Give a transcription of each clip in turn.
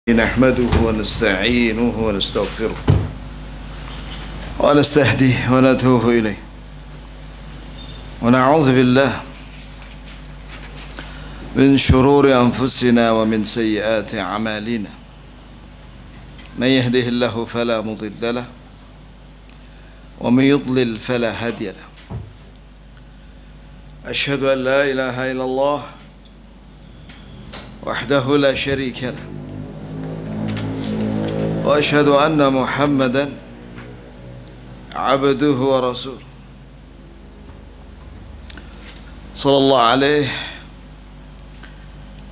نحمده ونستعينه ونستغفره ونستهديه ونتوب إليه ونعوذ بالله من شرور أنفسنا ومن سيئات أعمالنا من يهده الله فلا مضل له ومن يضلل فلا هادي له أشهد أن لا إله إلا الله وحده لا شريك له وأشهد أن محمدا عبده ورسوله صلى الله عليه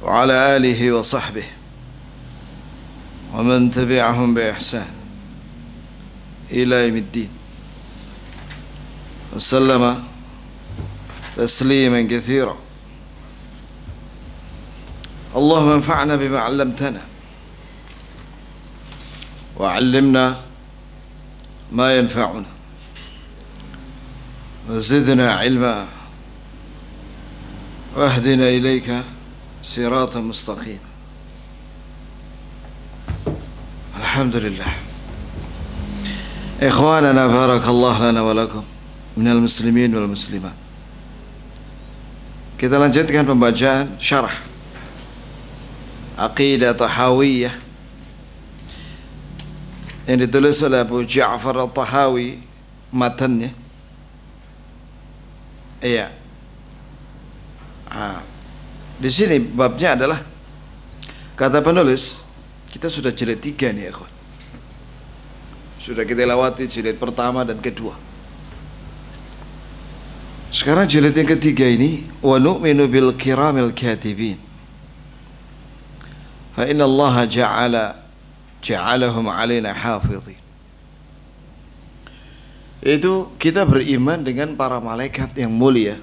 وعلى آله وصحبه ومن تبعهم بإحسان إلى يوم الدين وسلم تسليما كثيرا. اللهم انفعنا بما علمتنا وعلمنا ما ينفعنا وزدنا علما واهدنا إليك صراطا مستقيما. الحمد لله. إخواننا بارك الله لنا ولكم من المسلمين والمسلمات. Kita lanjutkan pembacaan syarah Aqidah Tahawiyah yang ditulis oleh Abu Ja'far Al-Tahawi, matannya. Iya. Di sini babnya adalah, kata penulis, kita sudah jilid 3 nih, ikhwan. Sudah kita lewati jilid pertama dan kedua. Sekarang jilid yang ketiga ini, wa nu'minu bil kiramil katibin. Fa inna Allah ja'alahum alaina hafidhin. Itu kita beriman dengan para malaikat yang mulia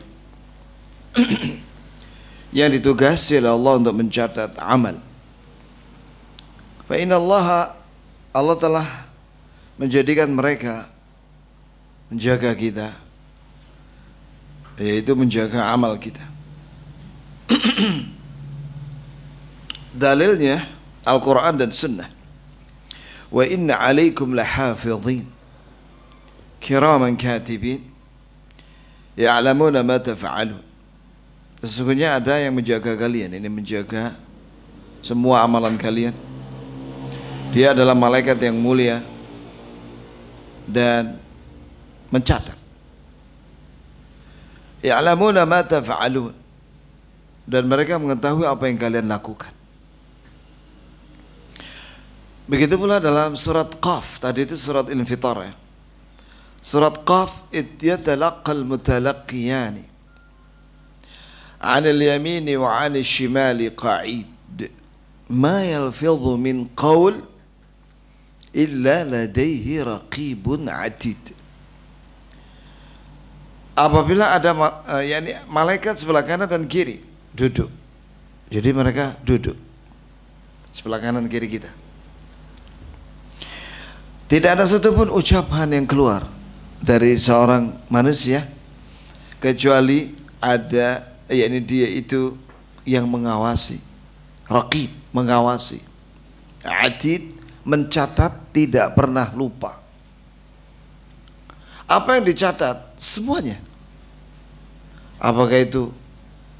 yang ditugasi oleh Allah untuk mencatat amal. Fa inna Allah telah menjadikan mereka menjaga kita, yaitu menjaga amal kita. Dalilnya Al-Quran dan Sunnah. Wa inna alaikum lahafidhin kiraman katibin ya'lamuna ma taf'alun. Sesungguhnya ada yang menjaga kalian, ini menjaga semua amalan kalian. Dia adalah malaikat yang mulia dan mencatat. Ya'lamuna ma taf'alun, dan mereka mengetahui apa yang kalian lakukan. Begitu pula dalam surat Qaf, tadi itu surat Al-Infitar ya. Surat Qaf, id yatalaqqal mutalaqqiyani 'anil yamini wa 'anil shimali qa'id ma yalfidhu min qaul illa ladaihi raqibun 'atid. Apabila ada malaikat sebelah kanan dan kiri duduk. Jadi mereka duduk sebelah kanan kiri kita. Tidak ada satupun ucapan yang keluar dari seorang manusia kecuali ada, yakni dia itu yang mengawasi, raqib, mengawasi, atid, mencatat, tidak pernah lupa. Apa yang dicatat? Semuanya. Apakah itu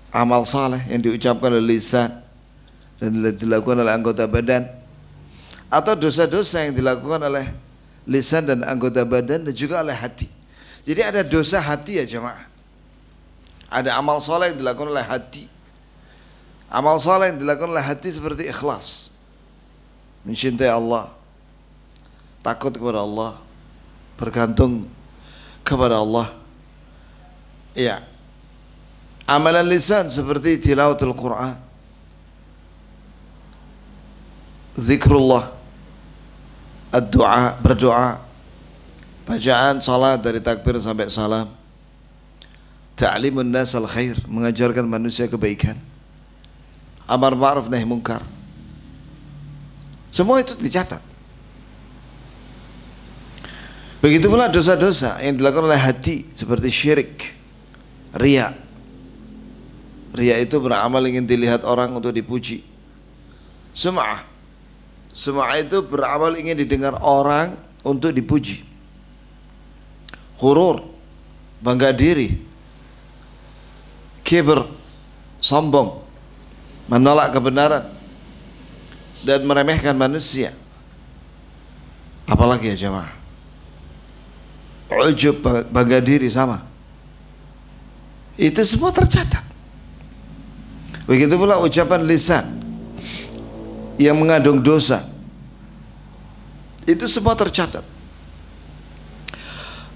amal saleh yang diucapkan oleh lisan dan dilakukan oleh anggota badan, atau dosa-dosa yang dilakukan oleh lisan dan anggota badan dan juga oleh hati. Jadi ada dosa hati ya jemaah. Ada amal saleh yang dilakukan oleh hati. Amal saleh yang dilakukan oleh hati seperti ikhlas, mencintai Allah, takut kepada Allah, bergantung kepada Allah. Ya. Amalan lisan seperti tilawatul Quran, zikrullah, ad-du'a, berdoa, bacaan salat dari takbir sampai salam, ta'limun nas al-khair, mengajarkan manusia kebaikan, amar ma'ruf nahi munkar. Semua itu dicatat. Begitu pula dosa-dosa yang dilakukan oleh hati seperti syirik, riya. Riya itu beramal ingin dilihat orang untuk dipuji. Sum'ah, Semua itu berawal ingin didengar orang untuk dipuji. Ghurur, bangga diri, kibr, sombong, menolak kebenaran dan meremehkan manusia. Apalagi ya jemaah, ujub, bangga diri sama. Itu semua tercatat. Begitu pula ucapan lisan yang mengandung dosa, itu semua tercatat.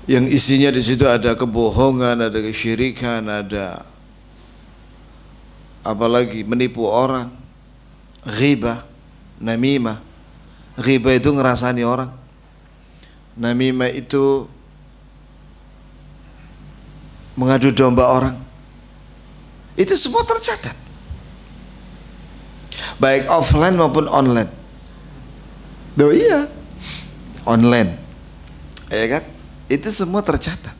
Yang isinya di situ ada kebohongan, ada kesyirikan, ada apalagi menipu orang, ghibah, namimah. Ghibah itu ngerasani orang, namimah itu mengadu domba orang. Itu semua tercatat, baik offline maupun online. Oh iya, online, ya kan? Itu semua tercatat.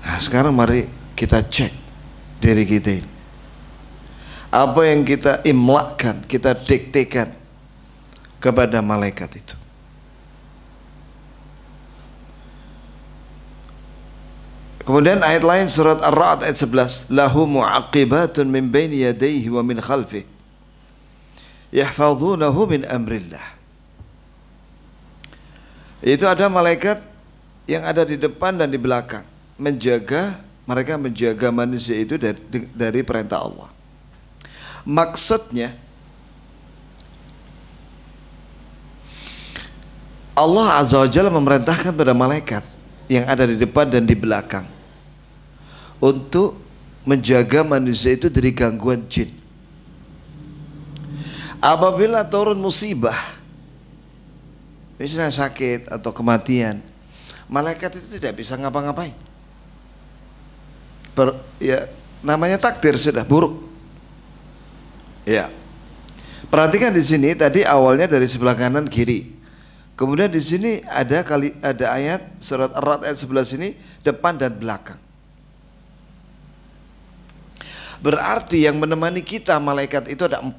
Nah, sekarang mari kita cek diri kita ini. Apa yang kita imlakkan, kita diktekan kepada malaikat itu. Kemudian ayat lain surat Ar-Ra'd ayat 11, lahu mu'aqibatun min baini yadayhi wa min khalfihi yahfazunahu min amrillah. Itu ada malaikat yang ada di depan dan di belakang, menjaga, mereka menjaga manusia itu dari perintah Allah. Maksudnya Allah Azza wa Jalla memerintahkan pada malaikat yang ada di depan dan di belakang untuk menjaga manusia itu dari gangguan jin. Apabila turun musibah, misalnya sakit atau kematian, malaikat itu tidak bisa ngapa-ngapain. Ya, namanya takdir sudah buruk. Ya. Perhatikan di sini tadi awalnya dari sebelah kanan kiri. Kemudian di sini ada ayat surat Ar-Ra'd ayat 11 ini depan dan belakang. Berarti yang menemani kita malaikat itu ada 4.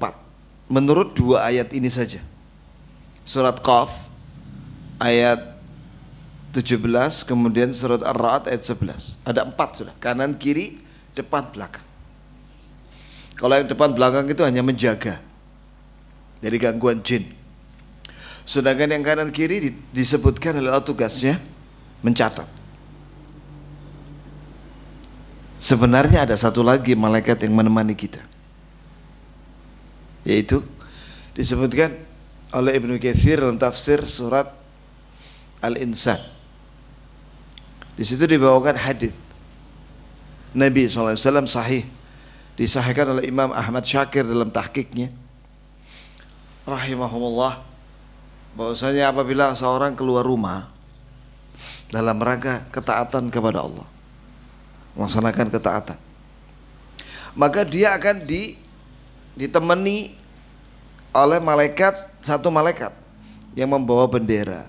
Menurut 2 ayat ini saja. Surat Qaf ayat 17, kemudian surat Ar-Ra'd ayat 11. Ada 4 sudah, kanan, kiri, depan, belakang. Kalau yang depan belakang itu hanya menjaga dari gangguan jin. Sedangkan yang kanan kiri disebutkan adalah tugasnya mencatat. Sebenarnya ada satu lagi malaikat yang menemani kita, yaitu disebutkan oleh Ibnu Katsir dalam tafsir surat Al-Insan. Di situ dibawakan hadis Nabi SAW sahih, disahihkan oleh Imam Ahmad Syakir dalam tahqiqnya rahimahumullah, bahwasanya apabila seorang keluar rumah dalam rangka ketaatan kepada Allah, melaksanakan ketaatan, maka dia akan ditemani oleh satu malaikat yang membawa bendera,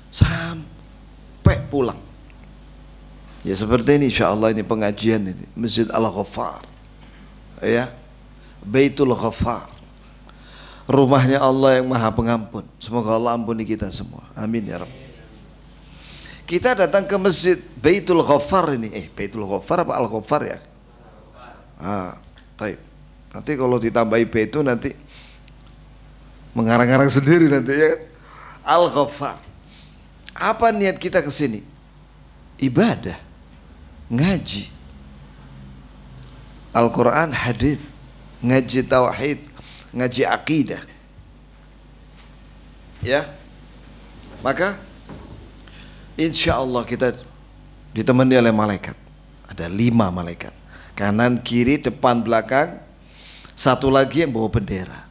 sampai pulang. Ya seperti ini insyaallah, ini pengajian ini Masjid Al-Ghaffar, ya, Baitul Ghaffar, rumahnya Allah yang Maha Pengampun. Semoga Allah ampuni kita semua, amin ya Rabb. Kita datang ke Masjid Baitul Ghaffar ini, Baitul Ghaffar apa Al-Ghaffar ya? Baik. Nanti kalau ditambahi B itu nanti mengarang-arang sendiri nanti ya. Al-Ghaffar. Apa niat kita ke sini? Ibadah, ngaji Al-Quran, hadis, ngaji tauhid, ngaji akidah. Ya. Maka insya Allah kita ditemani oleh malaikat. Ada 5 malaikat, kanan, kiri, depan, belakang. Satu lagi yang bawa bendera.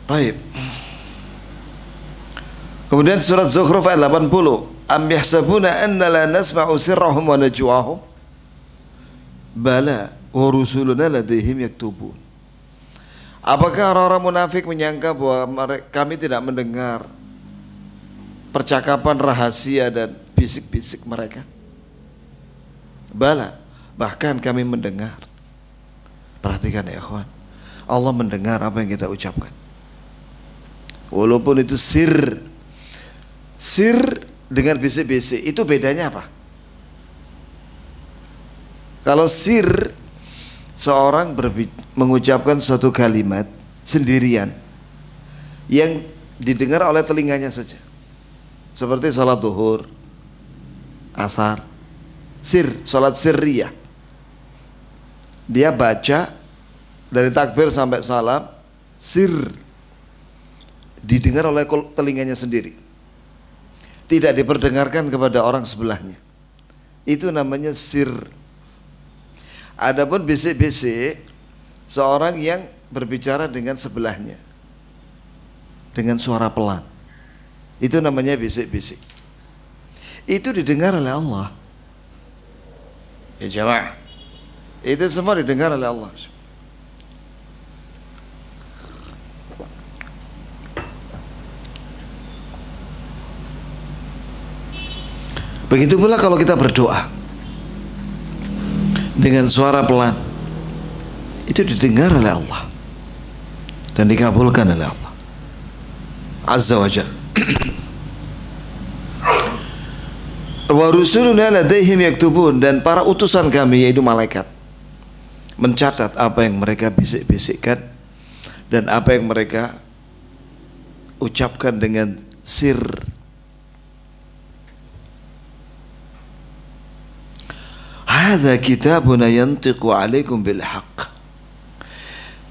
Baik. Kemudian surat Zukhruf ayat 80. Am yahsabuna anna la nasma'u sirrahum wa najwahum. Bala wa rusuluna ladaihim yaktubun. Apakah orang-orang munafik menyangka bahwa kami tidak mendengar percakapan rahasia dan bisik-bisik mereka? Bala, bahkan kami mendengar. Perhatikan ya ikhwan, Allah mendengar apa yang kita ucapkan. Walaupun itu sir dengan bisik-bisik, itu bedanya apa? Kalau sir, seorang mengucapkan suatu kalimat sendirian yang didengar oleh telinganya saja, seperti sholat duhur, asar, sholat sirriyah. Dia baca dari takbir sampai salam, sir, didengar oleh telinganya sendiri, tidak diperdengarkan kepada orang sebelahnya. Itu namanya sir. Adapun bisik-bisik, seorang yang berbicara dengan sebelahnya dengan suara pelan, itu namanya bisik-bisik. Itu didengar oleh Allah. Ya jamaah, itu semua didengar oleh Allah. Begitu pula kalau kita berdoa dengan suara pelan, itu didengar oleh Allah dan dikabulkan oleh Allah Azza wa Jalla. Wa rusuluna ladaihim yaktubun, dan para utusan kami yaitu malaikat mencatat apa yang mereka bisik-bisikkan dan apa yang mereka ucapkan dengan sir. Hadza kitabuna yantiqu 'alaikum bil haqq.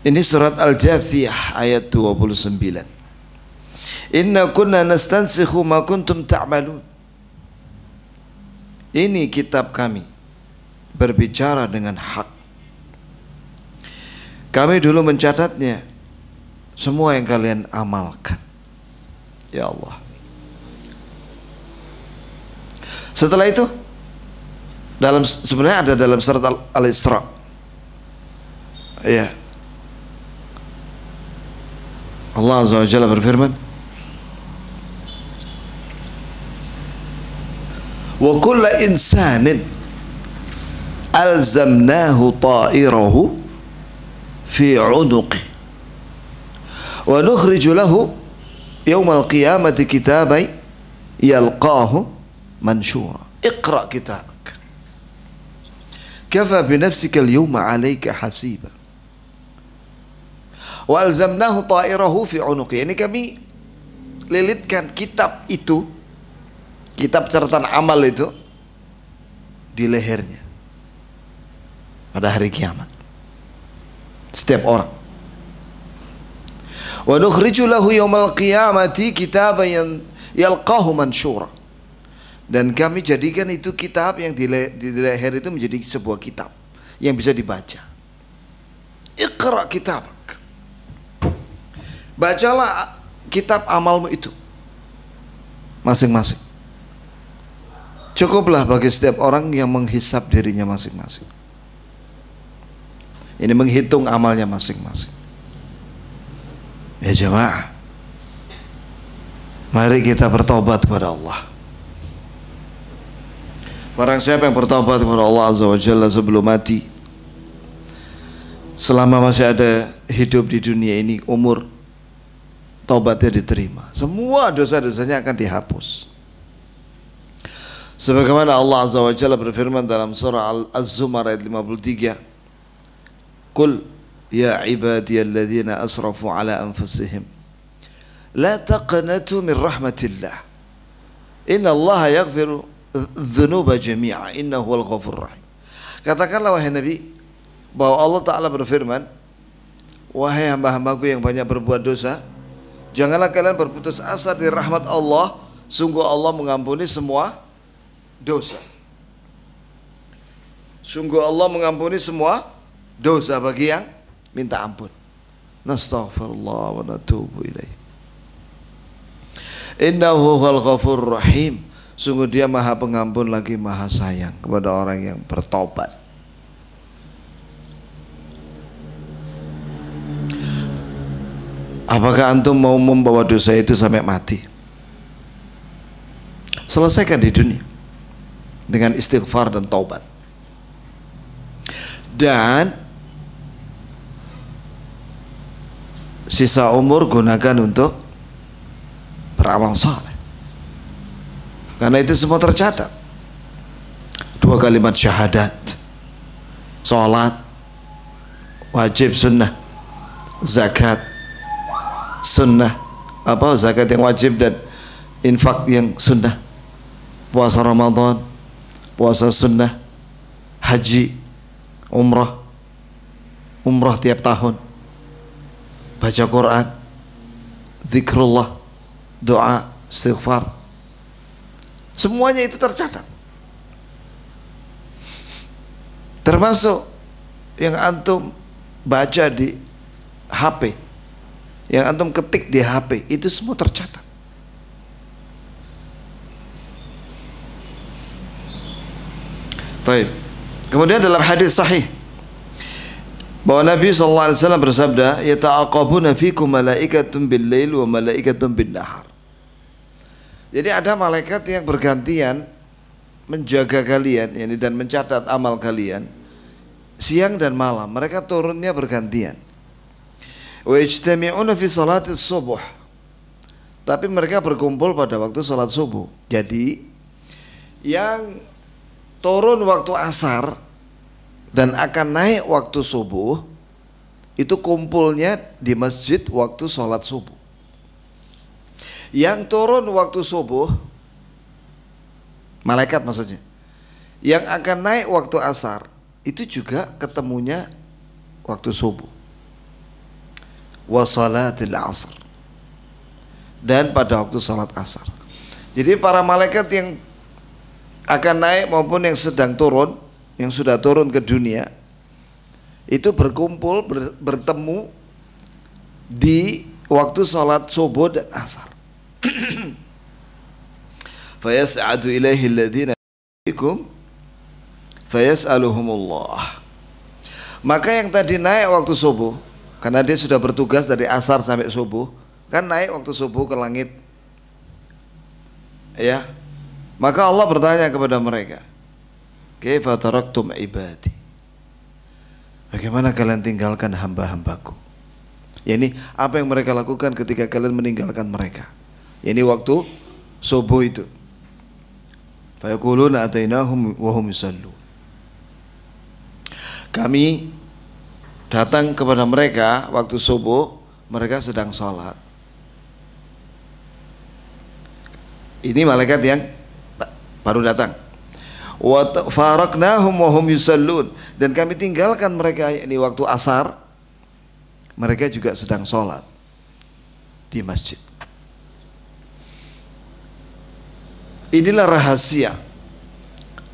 Ini surat Al-Jathiyah ayat 29. Inna kunna nastansikhu ma kuntum ta'malun. Ini kitab kami berbicara dengan hak. Kami dulu mencatatnya semua yang kalian amalkan. Ya Allah. Setelah itu sebenarnya ada dalam surat Al-Isra. Ya. Allah Azza wa Jalla berfirman, wa kullu insanin alzamnahu ta'irahu fi 'unuqi wa nukhriju lahu yawmal qiyamati kitaban yalqahu manshura. Iqra kitabak kafa bi nafsika al-yawma 'alayka hasiba. Wa alzamnahu ta'irahu fi 'unuqi. Ini kami lilitkan kitab itu, kitab catatan amal itu di lehernya pada hari kiamat setiap orang. Wa nukhriju lahu yawmal qiyamati kitaban yalqahu manshura. Dan kami jadikan itu kitab yang di leher itu menjadi sebuah kitab yang bisa dibaca. Iqra kitabak. Bacalah kitab amalmu itu masing-masing. Cukuplah bagi setiap orang yang menghisap dirinya masing-masing. Ini menghitung amalnya masing-masing. Ya jemaah, mari kita bertobat kepada Allah. Barang siapa yang bertobat kepada Allah Azza wa Jalla sebelum mati, selama masih ada hidup di dunia ini, umur, taubatnya diterima, semua dosa-dosanya akan dihapus. Sebagaimana Allah Azza wa Jalla berfirman dalam surah Az-Zumar ayat 53, Qul ya ibadiyalladzina asrafu ala anfusihim la taqnatu min rahmatillah inna Allah yaghfiru dzunuba jami'a innahu wal ghafurur rahim. Katakanlah wahai Nabi, bahwa Allah Ta'ala berfirman, wahai hamba-hambaku yang banyak berbuat dosa, janganlah kalian berputus asa dari rahmat Allah, sungguh Allah mengampuni semua dosa. Sungguh Allah mengampuni semua dosa bagi yang minta ampun. Nastaghfirullah wa natubu ilaih. Innahu wal ghafurur rahim. Sungguh dia maha pengampun lagi maha sayang kepada orang yang bertobat. Apakah antum mau membawa dosa itu sampai mati? Selesaikan di dunia. dengan istighfar dan taubat. Dan sisa umur gunakan untuk beramal saleh. Karena itu semua tercatat. 2 kalimat syahadat, salat wajib sunnah, zakat sunnah, zakat yang wajib dan infak yang sunnah, puasa Ramadan, puasa sunnah, haji, umrah tiap tahun, baca Quran, zikrullah, doa, istighfar, semuanya itu tercatat. Termasuk yang antum baca di HP, yang antum ketik di HP, itu semua tercatat. Baik. Kemudian dalam hadis sahih bahwa Nabi SAW bersabda, yata'aqabuna fikum malaikatun bil-lail wa malaikatun bin-nahar. Jadi ada malaikat yang bergantian menjaga kalian, yani, dan mencatat amal kalian siang dan malam. Mereka turunnya bergantian. Wa ijtami'una fi salatis subuh. Tapi mereka berkumpul pada waktu salat subuh. Jadi yang turun waktu asar dan akan naik waktu subuh itu kumpulnya di masjid waktu salat subuh. Yang turun waktu subuh, malaikat maksudnya, yang akan naik waktu asar itu juga ketemunya waktu subuh. Wa salatil asr, dan pada waktu salat asar. Jadi para malaikat yang akan naik maupun yang sedang turun, yang sudah turun ke dunia, itu berkumpul bertemu di waktu salat subuh dan asar. Fayas'adu ilaihi alladhina bikum fayas'aluhumullah. Maka yang tadi naik waktu subuh, karena dia sudah bertugas dari asar sampai subuh, kan naik waktu subuh ke langit, ya. Maka Allah bertanya kepada mereka, kaifa taraktum ibadi, bagaimana kalian tinggalkan hamba-hambaku? Yani apa yang mereka lakukan ketika kalian meninggalkan mereka? Yani waktu subuh itu. Fa yaquluna atainahum wa hum yusallun. Kami datang kepada mereka waktu subuh, mereka sedang sholat. Ini malaikat yang baru datang. Wa faraknahum wa hum yusallun, dan kami tinggalkan mereka ini waktu asar, mereka juga sedang sholat di masjid. Inilah rahasia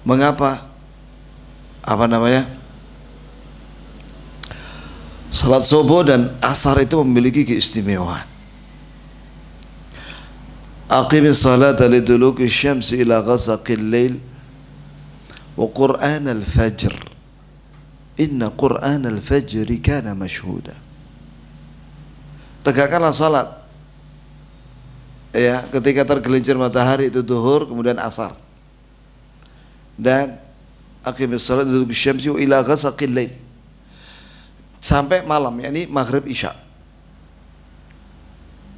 mengapa salat subuh dan asar itu memiliki keistimewaan. Aqimis salata liduluki syamsi ila ghasaqil lail wa qur'an al-fajr inna qur'an al-fajri kana mashhuda. Tegakkanlah salat, ya, ketika tergelincir matahari itu zuhur, kemudian asar. Dan aqimis salat liduluki syamsi ila ghasaqil lail, sampai malam, yakni maghrib isya.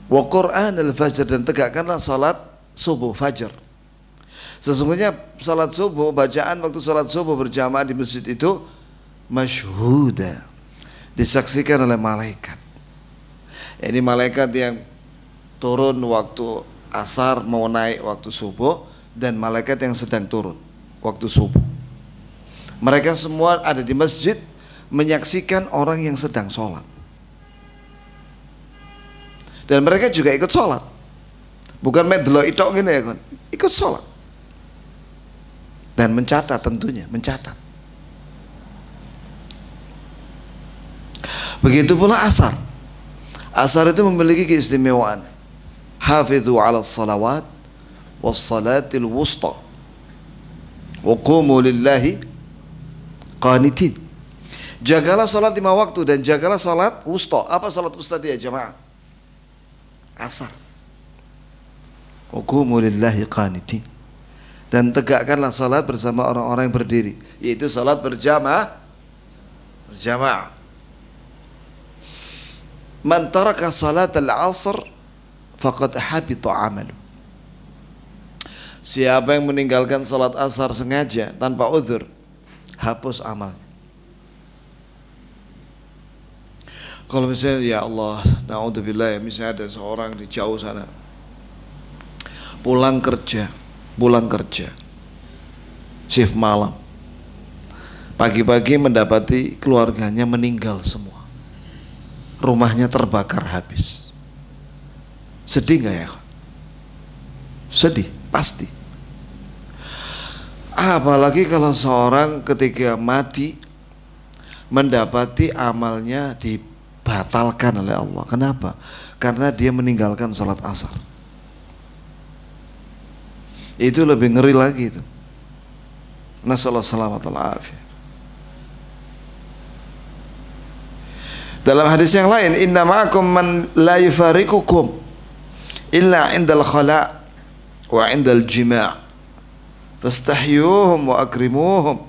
Wa Qur'an al-fajr, dan tegakkanlah salat subuh fajar. Sesungguhnya salat subuh, bacaan waktu salat subuh berjamaah di masjid itu masyhuda, disaksikan oleh malaikat. Ini malaikat yang turun waktu asar mau naik waktu subuh, dan malaikat yang sedang turun waktu subuh. Mereka semua ada di masjid menyaksikan orang yang sedang sholat, dan mereka juga ikut sholat, bukan main delok itok gini ya kan, ikut sholat dan mencatat, tentunya mencatat. Begitu pula asar. Asar itu memiliki keistimewaan. Hafidhu ala salawat was salatil wusta wa qumu lillahi qanitin. Jagalah salat 5 waktu dan jagalah salat wusta. Apa salat wusta dia jemaah? Asar. Wa qumu lillahi qanitin. dan tegakkanlah salat bersama orang-orang yang berdiri, yaitu salat berjamaah. Man taraka salat al-'asr faqad habita 'amalu. Siapa yang meninggalkan salat asar sengaja tanpa uzur, hapus amalnya. Kalau misalnya ya Allah, naudzubillah, ya, misalnya ada seorang di jauh sana pulang kerja shift malam, pagi-pagi mendapati keluarganya meninggal semua, rumahnya terbakar habis. Sedih nggak ya? Sedih, pasti. Apalagi kalau seorang ketika mati mendapati amalnya dibatalkan oleh Allah. Kenapa? Karena dia meninggalkan sholat asar. Itu lebih ngeri lagi itu. Nasallahu salamat al-afiyah. Dalam hadis yang lain, inna ma'akum man la yufariqukum illa indal khala' wa indal jima' fastahyuhum wa akrimuhum.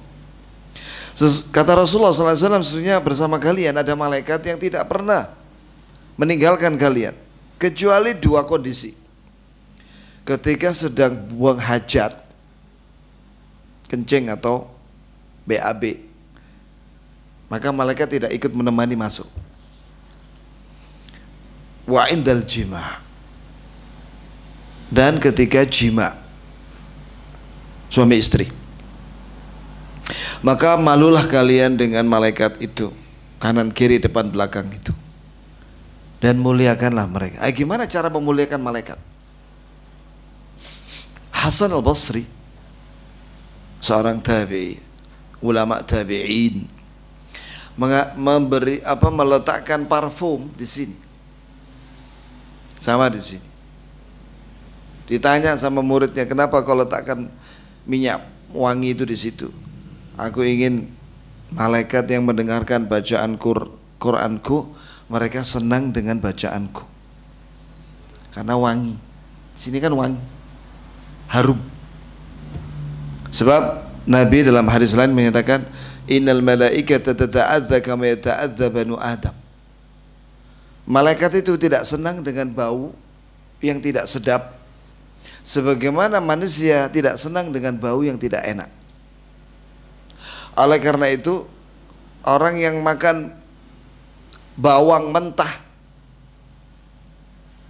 Kata Rasulullah SAW, sesungguhnya bersama kalian ada malaikat yang tidak pernah meninggalkan kalian kecuali dua kondisi. Ketika sedang buang hajat, kencing atau BAB, maka malaikat tidak ikut menemani masuk. Wa indal jima', dan ketika jima' suami istri, maka malulah kalian dengan malaikat itu, kanan kiri depan belakang itu, dan muliakanlah mereka. Gimana cara memuliakan malaikat? Hasan al-Basri, seorang tabi'i, ulama tabi'in, meletakkan parfum di sini, sama di sini. Ditanya sama muridnya, kenapa kau letakkan minyak wangi itu di situ? Aku ingin malaikat yang mendengarkan bacaan Qur'anku, mereka senang dengan bacaanku, karena wangi. Sini kan wangi, harum. Sebab Nabi dalam hadis lain menyatakan, innal malaikata tata'adza kama yata'adza banu Adam. Malaikat itu tidak senang dengan bau yang tidak sedap, sebagaimana manusia tidak senang dengan bau yang tidak enak. Oleh karena itu, orang yang makan bawang mentah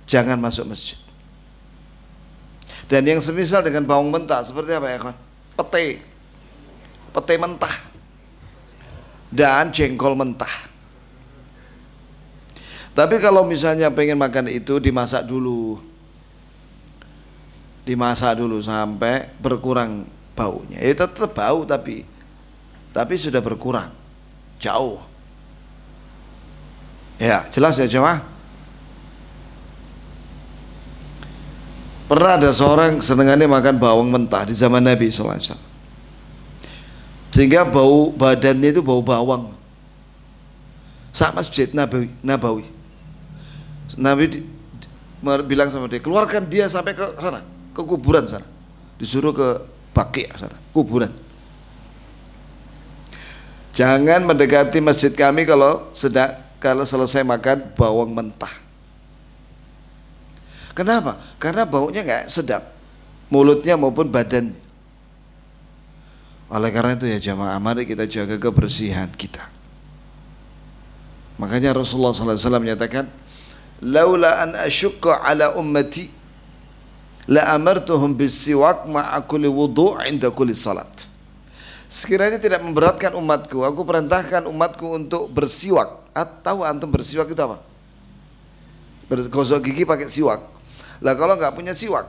jangan masuk masjid. Dan yang semisal dengan bawang mentah seperti apa ya kawan? Pete mentah dan jengkol mentah. Tapi kalau misalnya pengen makan itu, dimasak dulu sampai berkurang baunya. Ya tetap bau, tapi sudah berkurang jauh. Ya, jelas ya jemaah. Pernah ada seorang senengannya makan bawang mentah di zaman Nabi SAW, sehingga bau badannya itu bau bawang. Saat masjid Nabawi, Nabi bilang sama dia, keluarkan dia sampai ke sana, ke kuburan sana. Disuruh ke Baqi' sana, kuburan. Jangan mendekati masjid kami kalau selesai makan bawang mentah. Kenapa? Karena baunya nggak sedap, mulutnya maupun badannya. Oleh karena itu ya jamaah, mari kita jaga kebersihan kita. Makanya Rasulullah SAW menyatakan, laula an asyukka ala ummati la amartuhum bisiwak ma'a kulli wudu' inda kulli salat. Sekiranya tidak memberatkan umatku, aku perintahkan umatku untuk bersiwak. Tahu antum bersiwak itu apa? Bergosok gigi pakai siwak. Lah kalau nggak punya siwak,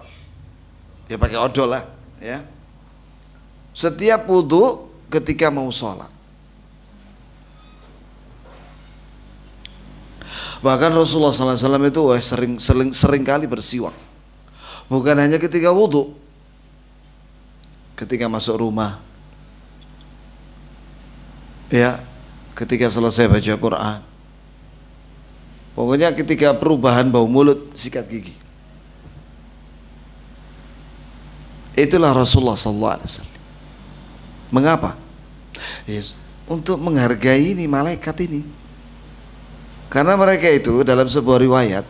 ya pakai odol lah, ya. Setiap wudu ketika mau sholat. Bahkan Rasulullah SAW itu sering kali bersiwak. Bukan hanya ketika wudu, ketika masuk rumah, ya, ketika selesai baca Quran. Pokoknya ketika perubahan bau mulut, sikat gigi. Itulah Rasulullah SAW. Mengapa? Yes, untuk menghargai ini malaikat ini. Karena mereka itu dalam sebuah riwayat,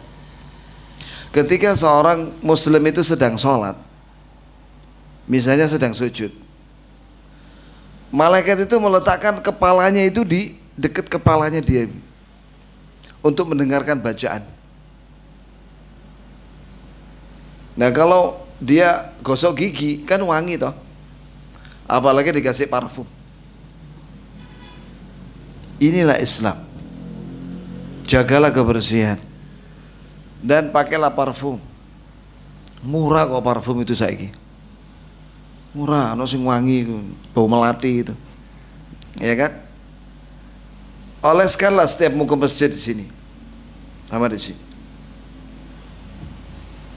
ketika seorang muslim itu sedang sholat, misalnya sedang sujud, malaikat itu meletakkan kepalanya itu di dekat kepalanya dia untuk mendengarkan bacaan. Nah kalau dia gosok gigi kan wangi toh, apalagi dikasih parfum. Inilah Islam. Jagalah kebersihan dan pakailah parfum. Murah kok parfum itu saiki. Murah, ono sing wangi, bau melati itu. Ya kan? Oleskanlah setiap mau ke masjid di sini. Sama di sini.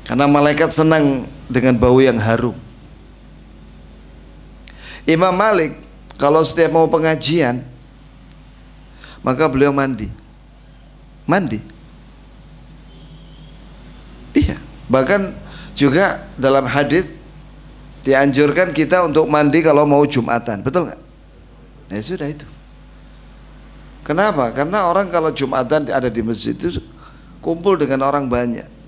Karena malaikat senang dengan bau yang harum. Imam Malik kalau setiap mau pengajian, maka beliau mandi. Iya. Bahkan juga dalam hadis dianjurkan kita untuk mandi kalau mau Jumatan, betul nggak? Ya sudah itu. Kenapa? Karena orang kalau Jumatan ada di masjid itu kumpul dengan orang banyak.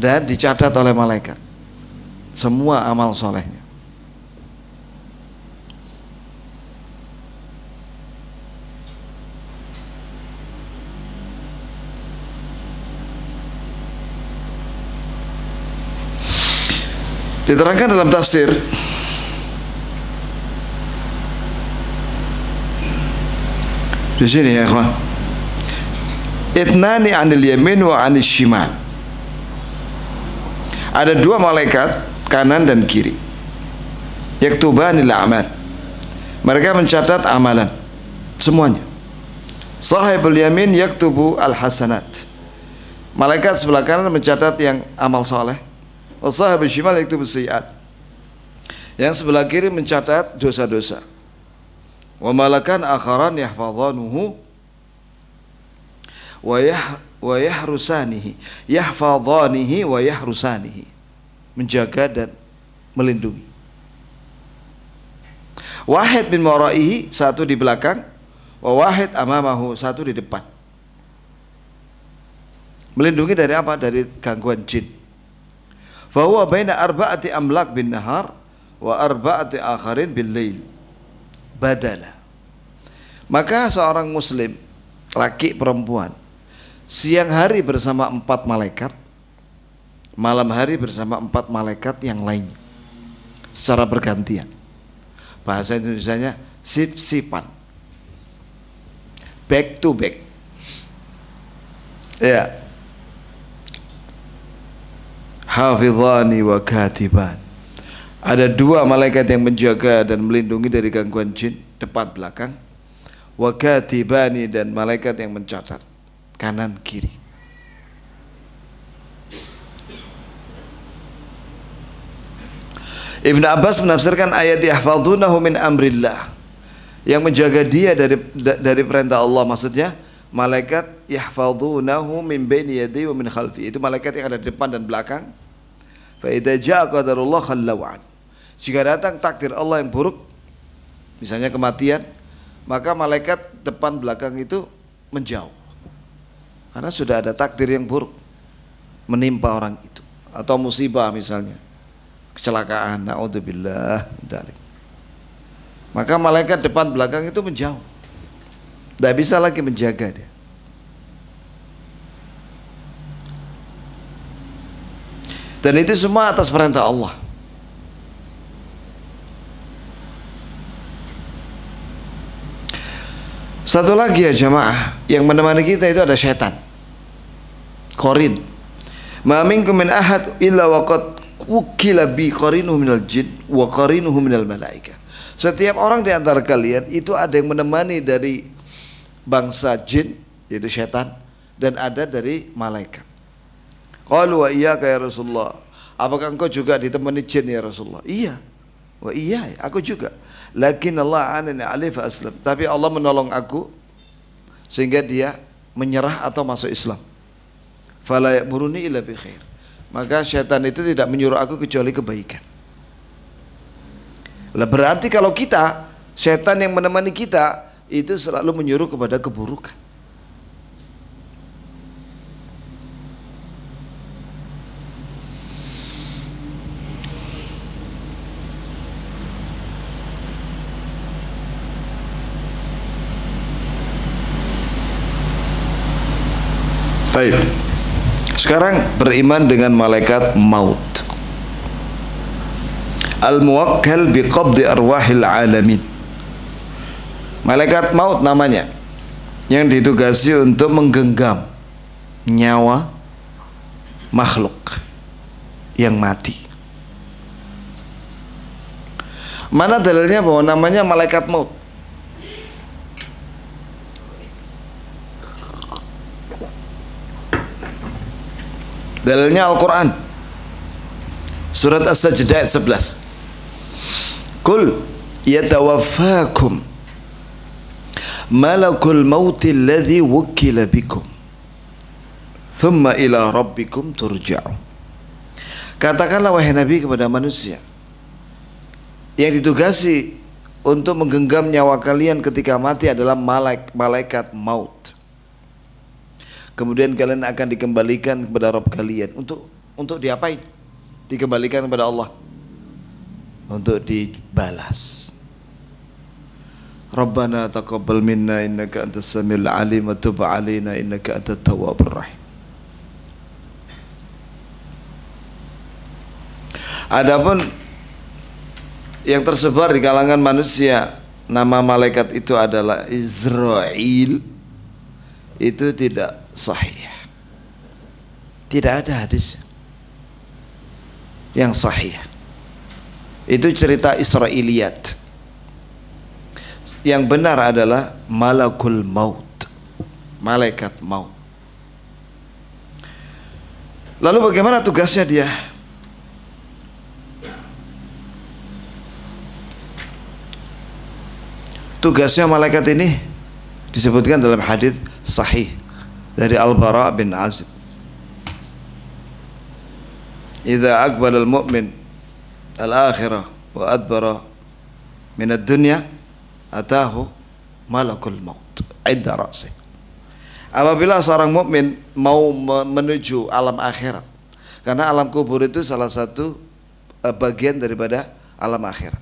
Dan dicatat oleh malaikat semua amal solehnya. Diterangkan dalam tafsir di sini ya ikhwan, itnani 'anil yamin wa 'anil shimal. Ada dua malaikat kanan dan kiri. Yaktubanil a'mal. Mereka mencatat amalan semuanya. Sahibul yamin yaktubu al-hasanat. Malaikat sebelah kanan mencatat yang amal soleh. Wa sahibul shimal yaktubu sayyi'at. Yang sebelah kiri mencatat dosa-dosa. Wa malakan akharan yahfadhanuhu wa yahrusanihi, yahfadhanihi wa yahrusanihi, menjaga dan melindungi. Wahid bin waraihi, satu di belakang, wa wahid amamahu, satu di depan. Melindungi dari apa? Dari gangguan jin. Fa huwa baina arba'ati amlak bin nahar wa arba'ati akharin bil lail badala. Maka seorang muslim, laki perempuan, siang hari bersama 4 malaikat, malam hari bersama 4 malaikat yang lain, secara bergantian. Bahasa Indonesianya sip-sipan, back to back. Ya, hafizani wa katiban. Ada 2 malaikat yang menjaga dan melindungi dari gangguan jin, depan belakang. Wa katibani, dan malaikat yang mencatat kanan kiri. Ibnu Abbas menafsirkan ayat yahfadunahu min amrillah, yang menjaga dia dari perintah Allah, maksudnya malaikat yahfadunahu min baini yadayhi wa min khalfi, itu malaikat yang ada di depan dan belakang. Fa idza jaa qadarullah khallawan, jika datang takdir Allah yang buruk, misalnya kematian, maka malaikat depan belakang itu menjauh. Karena sudah ada takdir yang buruk menimpa orang itu, atau musibah misalnya, kecelakaan, naudzubillah dzalik. Maka malaikat depan belakang itu menjauh, tidak bisa lagi menjaga dia. Dan itu semua atas perintah Allah. Satu lagi ya jamaah, yang menemani kita itu ada syaitan, qarin. Ma minkum min ahad illa waqad wukila bi qarinuhu minal jin wa qarinuhu minal malaika. Setiap orang di antara kalian itu ada yang menemani dari bangsa jin, yaitu syaitan, dan ada dari malaikat. Qalu wa iyyaka ya Rasulullah, apakah engkau juga ditemani jin ya Rasulullah? Iya. Wa iya, aku juga. Lakin Allah anani alaihi fa aslam, tapi Allah menolong aku sehingga dia menyerah atau masuk Islam. Fala ya'muruni illa bi khair, maka syaitan itu tidak menyuruh aku kecuali kebaikan. Lah berarti kalau kita, syaitan yang menemani kita itu selalu menyuruh kepada keburukan. Baik. Sekarang beriman dengan malaikat maut. Al-muwakkal biqabdi arwahil alamin. Malaikat maut namanya, yang ditugasi untuk menggenggam nyawa makhluk yang mati. Mana dalilnya bahwa namanya malaikat maut? Dalilnya Al-Quran, surat As-Sajdah ayat 11. Qul yatawaffakum malakul mauti alladhi wukkila bikum thumma ila rabbikum turja'un. Katakanlah wahai Nabi kepada manusia, yang ditugasi untuk menggenggam nyawa kalian ketika mati adalah malaikat maut. Kemudian kalian akan dikembalikan kepada Rabb kalian. Untuk diapain? Dikembalikan kepada Allah, untuk dibalas. Rabbana taqabbal minna innaka antas samiul alim wa tub alaina innaka antat tawwabur rahim. Adapun yang tersebar di kalangan manusia, nama malaikat itu adalah Israel, itu tidak sahih. Tidak ada hadis yang sahih. Itu cerita Israiliyat. Yang benar adalah malakul maut, malaikat maut. Lalu bagaimana tugasnya dia? Tugasnya malaikat ini disebutkan dalam hadis sahih dari Al-Bara bin Azib. Idza aqbala al-mu'min al-akhirah wa adbara min ad-dunya atahu malakul maut idda ra'si. Apabila seorang mukmin mau menuju alam akhirat, karena alam kubur itu salah satu bagian daripada alam akhirat.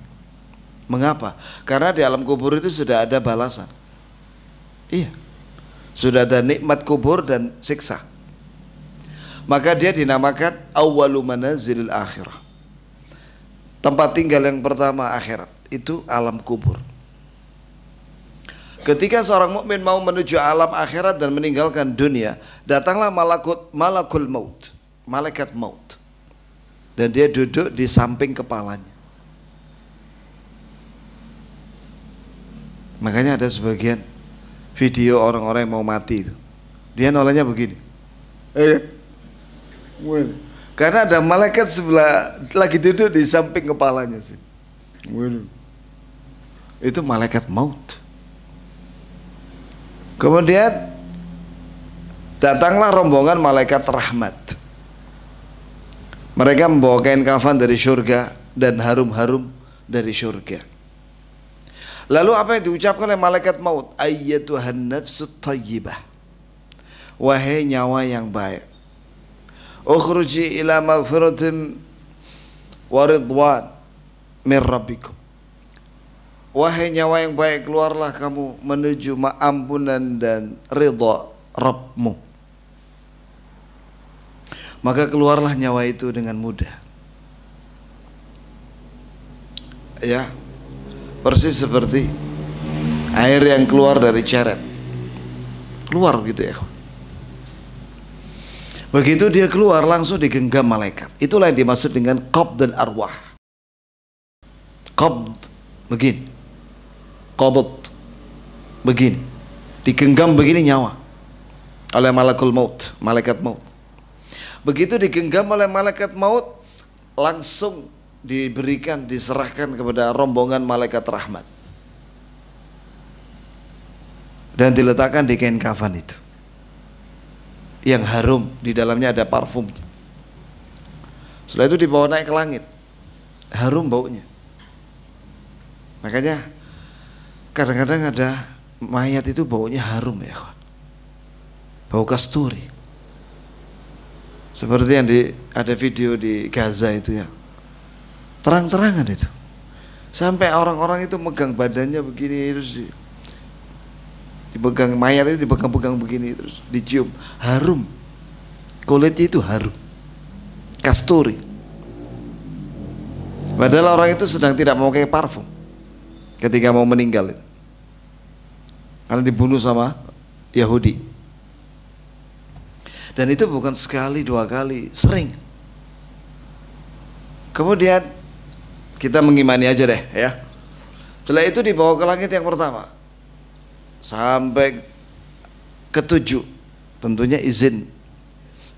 Mengapa? Karena di alam kubur itu sudah ada balasan. Iya, sudah ada nikmat kubur dan siksa. Maka dia dinamakan awwalu manazilil akhirah. Tempat tinggal yang pertama akhirat itu alam kubur. Ketika seorang mukmin mau menuju alam akhirat dan meninggalkan dunia, datanglah malakul maut, malaikat maut, dan dia duduk di samping kepalanya. Makanya ada sebagian video orang-orang yang mau mati itu, dia nolanya begini, karena ada malaikat sebelah lagi duduk di samping kepalanya sih. Itu malaikat maut. Kemudian datanglah rombongan malaikat rahmat. Mereka membawa kain kafan dari surga dan harum-harum dari surga. Lalu apa yang diucapkan oleh malaikat maut? Ayyatuhan nafsut thayyibah, wahai nyawa yang baik, ukhruji ila maghfiratin wa ridwan min rabbikum. Wahai nyawa yang baik, keluarlah kamu menuju ampunan dan ridha Rabbmu. Maka keluarlah nyawa itu dengan mudah. Ya, persis seperti air yang keluar dari ceret. Keluar gitu ya. Begitu dia keluar langsung digenggam malaikat. Itulah yang dimaksud dengan qabd al-arwah. Qabd begini. Qabd begini. Digenggam begini nyawa oleh malakul maut, malaikat maut. Begitu digenggam oleh malaikat maut, langsung diberikan, diserahkan kepada rombongan malaikat rahmat dan diletakkan di kain kafan itu yang harum, di dalamnya ada parfum. Setelah itu dibawa naik ke langit, harum baunya. Makanya kadang-kadang ada mayat itu baunya harum ya, bau kasturi. Seperti yang ada video di Gaza itu ya, terang-terangan itu. Sampai orang-orang itu megang badannya begini, terus dipegang mayat itu, dipegang-pegang begini, terus dicium, harum. Kulitnya itu harum, kasturi. Padahal orang itu sedang tidak mau pakai parfum ketika mau meninggal itu, karena dibunuh sama Yahudi. Dan itu bukan sekali dua kali, sering. Kemudian kita mengimani aja deh ya. Setelah itu dibawa ke langit yang pertama sampai ke-7, tentunya izin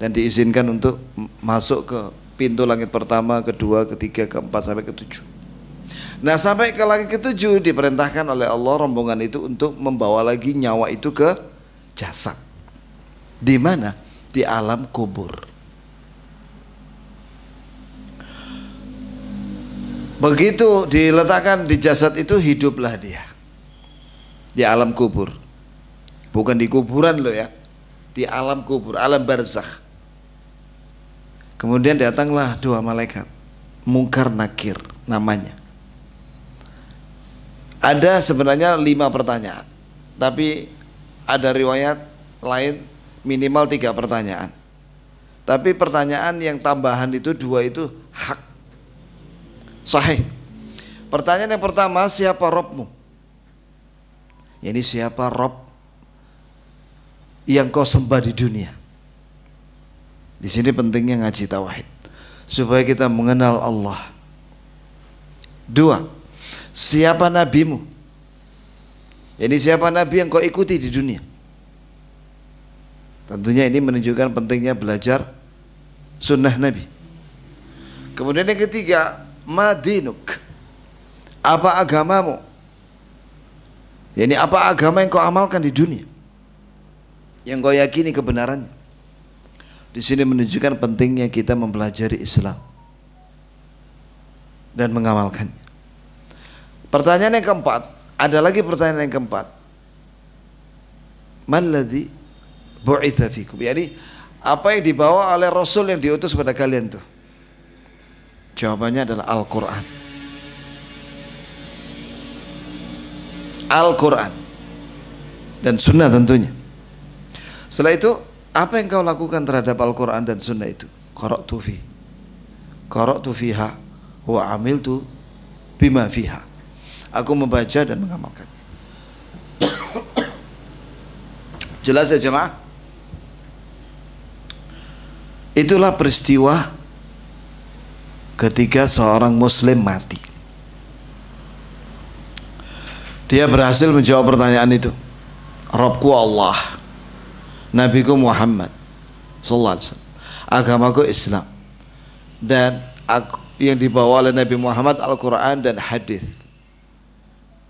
dan diizinkan untuk masuk ke pintu langit pertama, kedua, ketiga, keempat sampai ke-7. Nah, sampai ke langit ke-7 diperintahkan oleh Allah rombongan itu untuk membawa lagi nyawa itu ke jasad. Di mana? Di alam kubur. Begitu diletakkan di jasad itu, hiduplah dia di alam kubur. Bukan di kuburan loh ya, di alam kubur, alam barzakh. Kemudian datanglah dua malaikat, Munkar Nakir namanya. Ada sebenarnya 5 pertanyaan, tapi ada riwayat lain minimal 3 pertanyaan. Tapi pertanyaan yang tambahan itu 2 itu hak, sahih. Pertanyaan yang pertama, siapa Robmu? Ini siapa Rob yang kau sembah di dunia? Di sini pentingnya ngaji tauhid supaya kita mengenal Allah. 2, siapa nabimu? Ini siapa nabi yang kau ikuti di dunia? Tentunya ini menunjukkan pentingnya belajar sunnah Nabi. Kemudian yang ketiga, madinuk, apa agamamu? Yani apa agama yang kau amalkan di dunia, yang kau yakini kebenarannya. Di sini menunjukkan pentingnya kita mempelajari Islam dan mengamalkannya. Pertanyaan yang keempat, ada lagi pertanyaan yang keempat, malladzi bu'itsa fikum, yani apa yang dibawa oleh Rasul yang diutus pada kalian tuh? Jawabannya adalah Al-Quran. Al-Quran dan Sunnah tentunya. Setelah itu, apa yang kau lakukan terhadap Al-Quran dan Sunnah itu? Qara'tu fiha wa amiltu bima fiha. Aku membaca dan mengamalkannya. Jelas ya jemaah? Itulah peristiwa ketika seorang muslim mati. Dia berhasil menjawab pertanyaan itu. Rabbku Allah, Nabiku Muhammad sallallahu alaihi wasallam, agamaku Islam, dan yang dibawa oleh Nabi Muhammad Al-Quran dan hadis,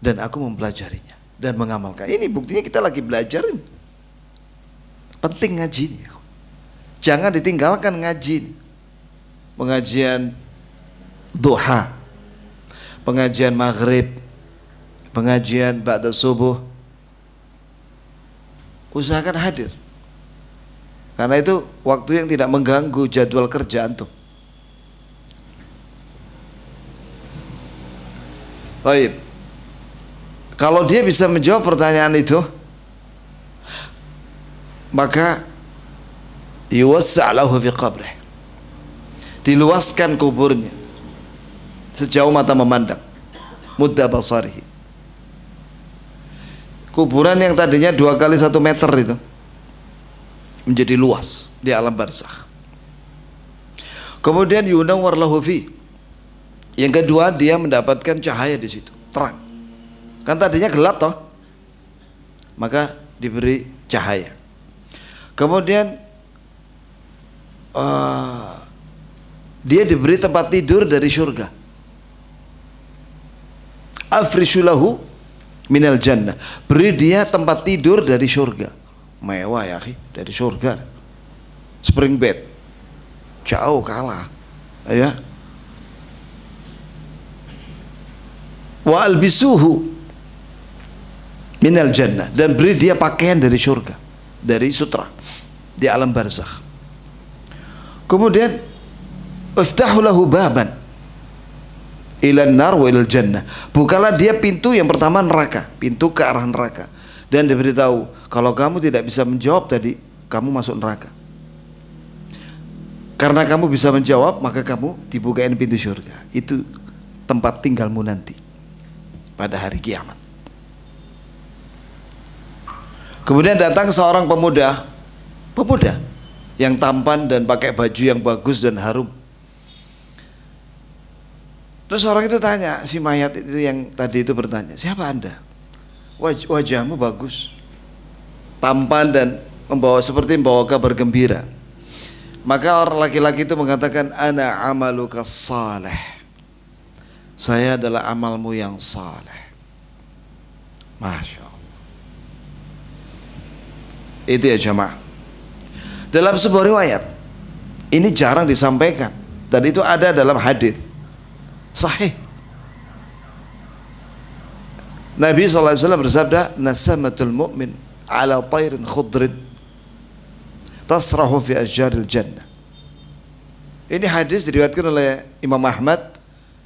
dan aku mempelajarinya dan mengamalkan. Ini buktinya kita lagi belajar. Penting ngaji ini. Jangan ditinggalkan ngaji. Pengajian duha, pengajian maghrib, pengajian ba'da subuh, usahakan hadir, karena itu waktu yang tidak mengganggu jadwal kerja antum. Baik, kalau dia bisa menjawab pertanyaan itu, maka yuwassa' lahu fi qabrih, diluaskan kuburnya sejauh mata memandang, mudda basarihi. Kuburan yang tadinya 2 kali 1 meter itu menjadi luas di alam barzakh. Kemudian yunawwar lahu fi, yang kedua dia mendapatkan cahaya di situ, terang. Kan tadinya gelap toh, maka diberi cahaya. Kemudian dia diberi tempat tidur dari surga. Afrishulahu minal jannah, beri dia tempat tidur dari surga. Mewah ya akhi, dari surga. Spring bed, jauh kalah Ya. Wa albisuhu minal jannah, dan beri dia pakaian dari surga, dari sutra di alam barzakh. Kemudian iftahu lahu baban ilan nar wa ilal jannah, bukalah dia pintu yang pertama neraka, pintu ke arah neraka, dan diberitahu kalau kamu tidak bisa menjawab tadi, kamu masuk neraka. Karena kamu bisa menjawab, maka kamu dibukain pintu surga. Itu tempat tinggalmu nanti pada hari kiamat. Kemudian datang seorang pemuda yang tampan dan pakai baju yang bagus dan harum. Terus orang itu tanya, si mayat itu yang tadi itu bertanya, siapa anda? Wajahmu bagus, tampan dan seperti membawa kabar gembira. Maka orang laki-laki itu mengatakan, ana amaluka salih, saya adalah amalmu yang saleh. Masya Allah. Itu ya jemaah. Dalam sebuah riwayat, ini jarang disampaikan, dan itu ada dalam hadis sahih. Nabi SAW bersabda, nasamatul mu'min ala tayrin khudrin tasrahu fi asjaril jannah. Ini hadis diriwayatkan oleh Imam Ahmad,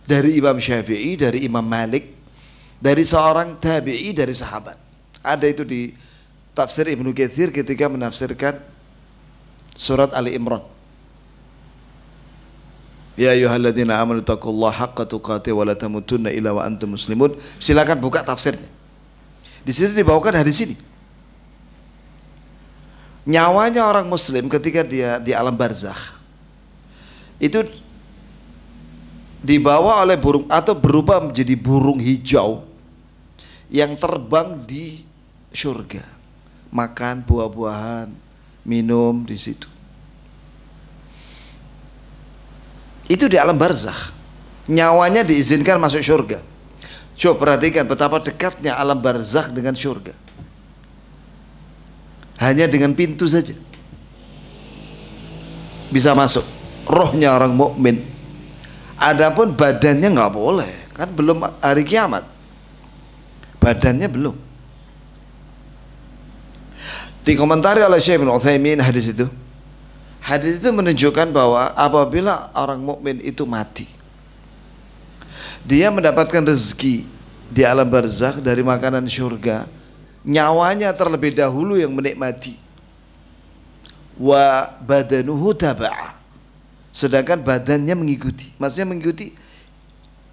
dari Imam Syafi'i, dari Imam Malik, dari seorang tabi'i, dari sahabat. Ada itu di tafsir Ibnu Katsir ketika menafsirkan surat Ali Imran. Ya ayyuhalladzina amanu taqullaha haqqa tuqatih wa la tamutunna illa wa antum muslimun. Silakan buka tafsirnya. Di situ dibawakan hadis ini. Nyawanya orang muslim ketika dia di alam barzakh itu dibawa oleh burung atau berubah menjadi burung hijau yang terbang di surga, makan buah-buahan, minum di situ. Itu di alam barzakh. Nyawanya diizinkan masuk surga. Coba perhatikan betapa dekatnya alam barzakh dengan surga. Hanya dengan pintu saja bisa masuk rohnya orang mukmin. Adapun badannya nggak boleh, kan belum hari kiamat. Badannya belum. Dikomentari oleh Syekh bin Utsaimin hadis itu. Hadis itu menunjukkan bahwa apabila orang mukmin itu mati, dia mendapatkan rezeki di alam barzakh dari makanan surga, nyawanya terlebih dahulu yang menikmati. Wa badanuhu taba'a, sedangkan badannya mengikuti. Maksudnya mengikuti,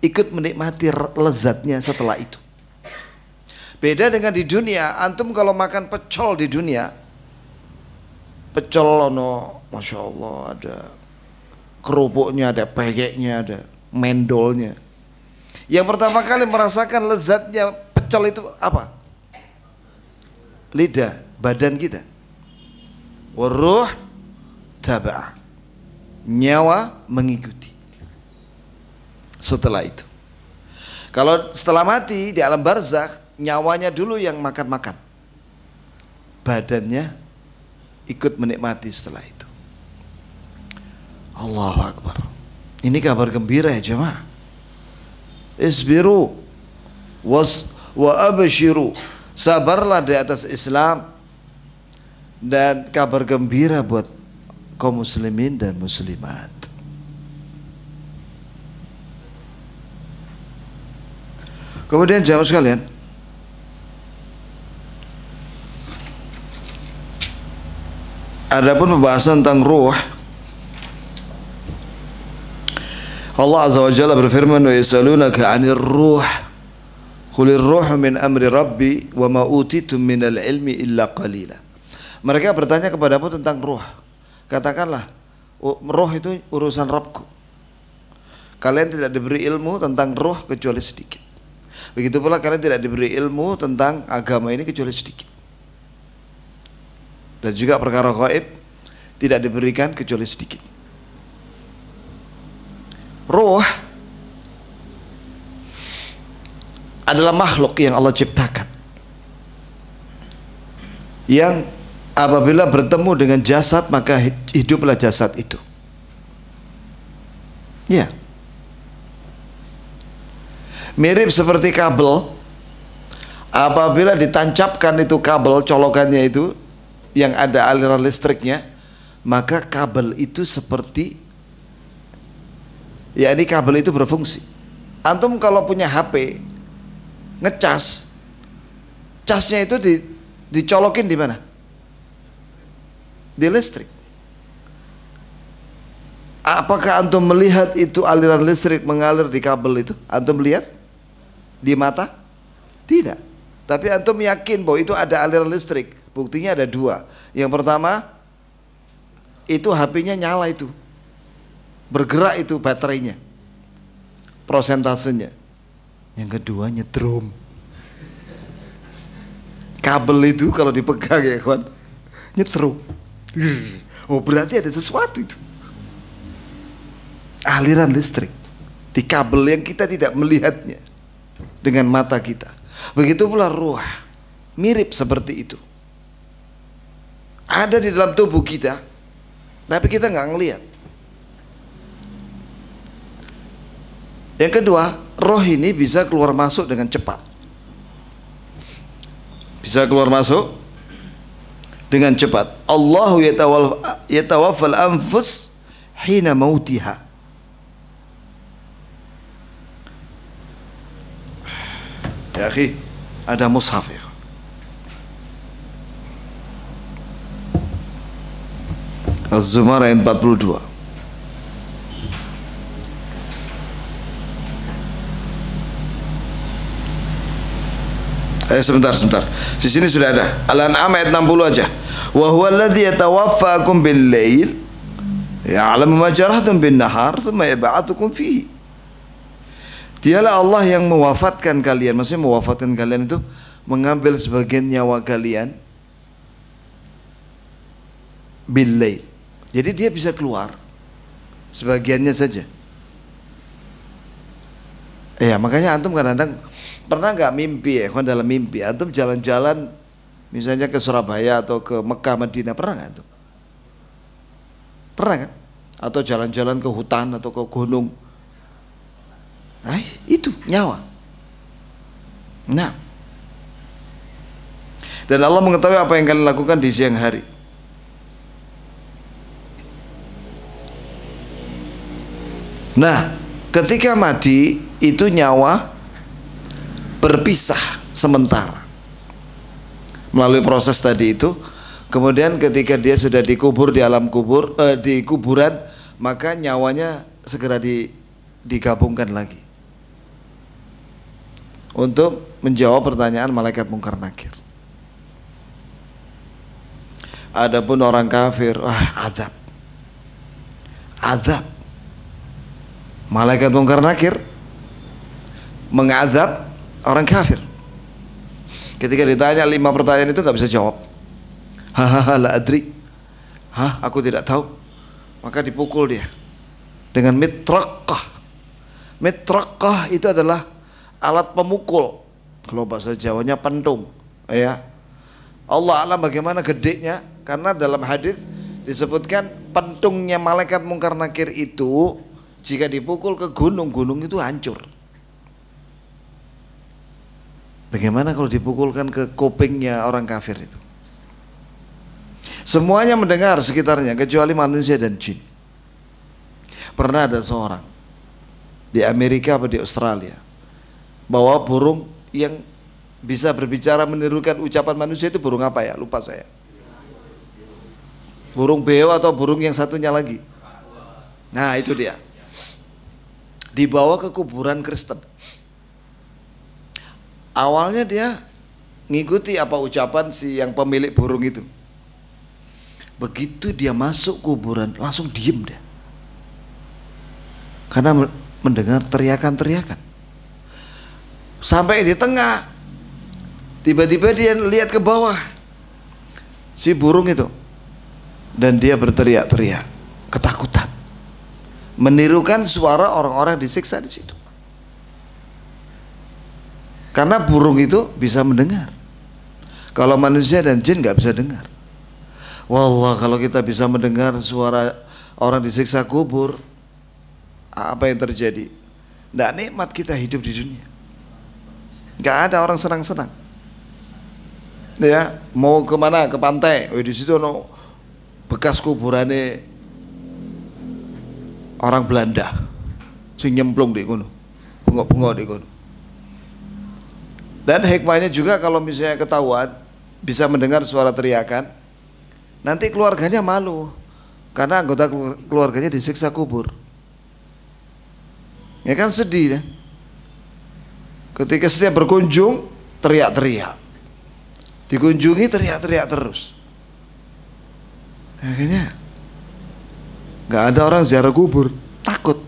ikut menikmati lezatnya setelah itu. Beda dengan di dunia. Antum kalau makan pecel di dunia, pecel masya Allah, ada kerupuknya, ada peyeknya, ada mendolnya. Yang pertama kali merasakan lezatnya pecel itu apa? Lidah, badan kita. Waruh taba'a, nyawa mengikuti. Setelah itu, kalau setelah mati di alam barzakh, nyawanya dulu yang makan-makan, badannya ikut menikmati setelah itu. Allahu Akbar. Ini kabar gembira ya jemaah. Isbiru wa abshiru, sabarlah di atas Islam, dan kabar gembira buat kaum muslimin dan muslimat. Kemudian jemaah sekalian, adapun pembahasan tentang ruh, Allah Azza wa Jalla berfirman, wa yasalunaka 'anir ruh qulir ruhu min amri rabbi wa ma utitum minal ilmi illa qalila. Mereka bertanya kepadamu tentang ruh, katakanlah ruh itu urusan Rabbku, kalian tidak diberi ilmu tentang ruh kecuali sedikit. Begitu pula kalian tidak diberi ilmu tentang agama ini kecuali sedikit. Dan juga perkara gaib tidak diberikan kecuali sedikit. Ruh adalah makhluk yang Allah ciptakan, yang apabila bertemu dengan jasad maka hiduplah jasad itu. Ya. Mirip seperti kabel. Apabila ditancapkan itu kabel, colokannya itu yang ada aliran listriknya, maka kabel itu seperti, ya ini kabel itu berfungsi. Antum kalau punya HP ngecas, casnya itu dicolokin di mana? Di listrik. Apakah antum melihat itu aliran listrik mengalir di kabel itu? Antum lihat di mata? Tidak. Tapi antum yakin bahwa itu ada aliran listrik. Buktinya ada dua. Yang pertama, itu HP-nya nyala itu, bergerak itu baterainya, prosentasenya. Yang kedua nyetrum. Kabel itu kalau dipegang ya kawan, nyetrum. Oh berarti ada sesuatu itu. Aliran listrik di kabel yang kita tidak melihatnya dengan mata kita. Begitu pula ruh, mirip seperti itu. Ada di dalam tubuh kita, tapi kita nggak ngelihat. Yang kedua, roh ini bisa keluar masuk dengan cepat. Bisa keluar masuk dengan cepat. Allahu yatawaffal anfus hina mautiha. Ya akhi, ada mushaf ya. Az-Zumar ayat 42. Sebentar. Di sini sudah ada. Al-An'am ayat 60 aja. Wa huwa alladhi yatawaffakum bil-lail ya'lamu ma jarahtum bin-nahar thumma yab'atsukum fihi. Dialah Allah yang mewafatkan kalian. Maksudnya mewafatkan kalian itu mengambil sebagian nyawa kalian bil-lail. Jadi dia bisa keluar sebagiannya saja. Ya makanya antum kadang-kadang pernah nggak mimpi ya, kan dalam mimpi antum jalan-jalan misalnya ke Surabaya atau ke Mekah Madinah, pernah nggak antum? Pernah kan? Atau jalan-jalan ke hutan atau ke gunung. Nah, itu nyawa. Nah. Dan Allah mengetahui apa yang kalian lakukan di siang hari. Nah, ketika mati itu nyawa berpisah sementara melalui proses tadi itu. Kemudian ketika dia sudah dikubur di alam kubur, di kuburan, maka nyawanya segera digabungkan lagi untuk menjawab pertanyaan malaikat mungkar nakir. Adapun orang kafir, azab. Malaikat mungkar nakir mengadab orang kafir. Ketika ditanya 5 pertanyaan itu nggak bisa jawab. La adri. Aku tidak tahu. Maka dipukul dia dengan mitraqah. Mitraqah itu adalah alat pemukul. Kalau bahasa Jawanya pentung, ya. Allah alam bagaimana gedenya, karena dalam hadis disebutkan pentungnya malaikat mungkar nakir itu jika dipukul ke gunung itu hancur. Bagaimana kalau dipukulkan ke kupingnya orang kafir itu? Semuanya mendengar sekitarnya kecuali manusia dan jin. Pernah ada seorang di Amerika atau di Australia bawa burung yang bisa berbicara menirukan ucapan manusia. Itu burung apa ya? Lupa saya. Burung beo atau burung yang satunya lagi. Nah itu dia. Dibawa ke kuburan Kristen. Awalnya dia ngikuti apa ucapan si yang pemilik burung itu. Begitu dia masuk kuburan langsung diem dia, karena mendengar teriakan-teriakan. Sampai di tengah, tiba-tiba dia lihat ke bawah si burung itu, dan dia berteriak-teriak ketakutan, menirukan suara orang-orang disiksa di situ. Karena burung itu bisa mendengar. Kalau manusia dan jin nggak bisa dengar. Wallah, kalau kita bisa mendengar suara orang disiksa kubur, apa yang terjadi. Nggak nikmat kita hidup di dunia. Nggak ada orang senang-senang. Ya, mau kemana? Ke pantai. Oh, di situ no bekas kuburannya orang Belanda. Sing nyemplung di kono. Bengok-bengok di kono. Dan hikmahnya juga kalau misalnya ketahuan bisa mendengar suara teriakan, nanti keluarganya malu karena anggota keluarganya disiksa kubur. Ya kan sedih ya. Ketika setiap berkunjung teriak-teriak, dikunjungi teriak-teriak terus. Akhirnya nggak ada orang ziarah kubur, takut.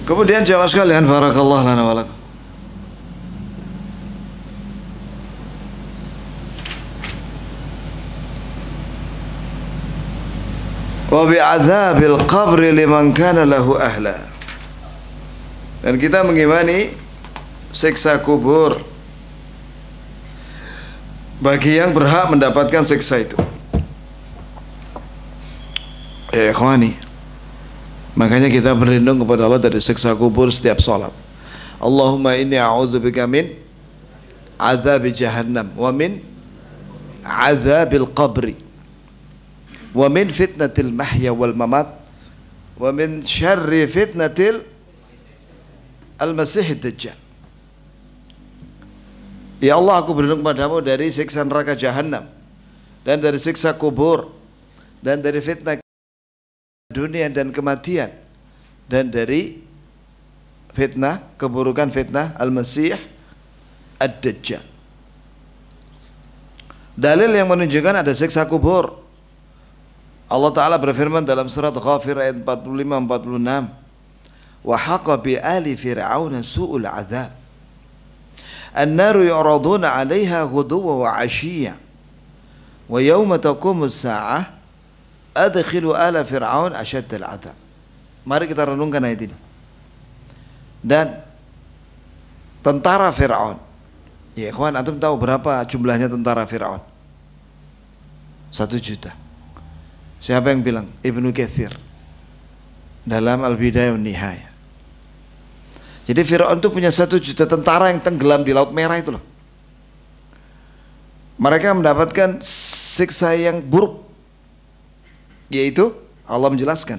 Kemudian jamaah sekalian, barakallahu lana wa lakum. Wa bi'adzabil qabri liman kana lahu ahla. Dan kita mengimani siksa kubur bagi yang berhak mendapatkan siksa itu. Ya ikhwani, makanya kita berlindung kepada Allah dari siksa kubur setiap salat. Allahumma inni a'udzubika min adzabi jahannam wa min adzabil qabri wa min fitnatil mahya wal mamat wa min syarri fitnatil al-masih ad-dajjal. Ya Allah, aku berlindung kepadamu dari siksa neraka jahannam dan dari siksa kubur dan dari fitnah dunia dan kematian dan dari fitnah keburukan fitnah al-masih ad-dajjal. Dalil yang menunjukkan ada siksa kubur, Allah Ta'ala berfirman dalam surat Ghafir ayat 45-46, wa haqa bi ali fir'auna su'ul azab an-naru yu'raduna 'alaiha ghuduwwan wa 'ashiyyan wa yawma taqumu as-sa'ah adkhilu ala fir'aun ashaddal 'adzab. Mari kita renungkan ayat ini. Dan tentara Fir'aun, ya ikhwan, antum tahu berapa jumlahnya tentara Fir'aun? 1 juta. Siapa yang bilang? Ibnu Katsir dalam Al-Bidayah wan Nihayah. Jadi Fir'aun itu punya 1 juta tentara yang tenggelam di Laut Merah itu loh. Mereka mendapatkan siksa yang buruk, yaitu Allah menjelaskan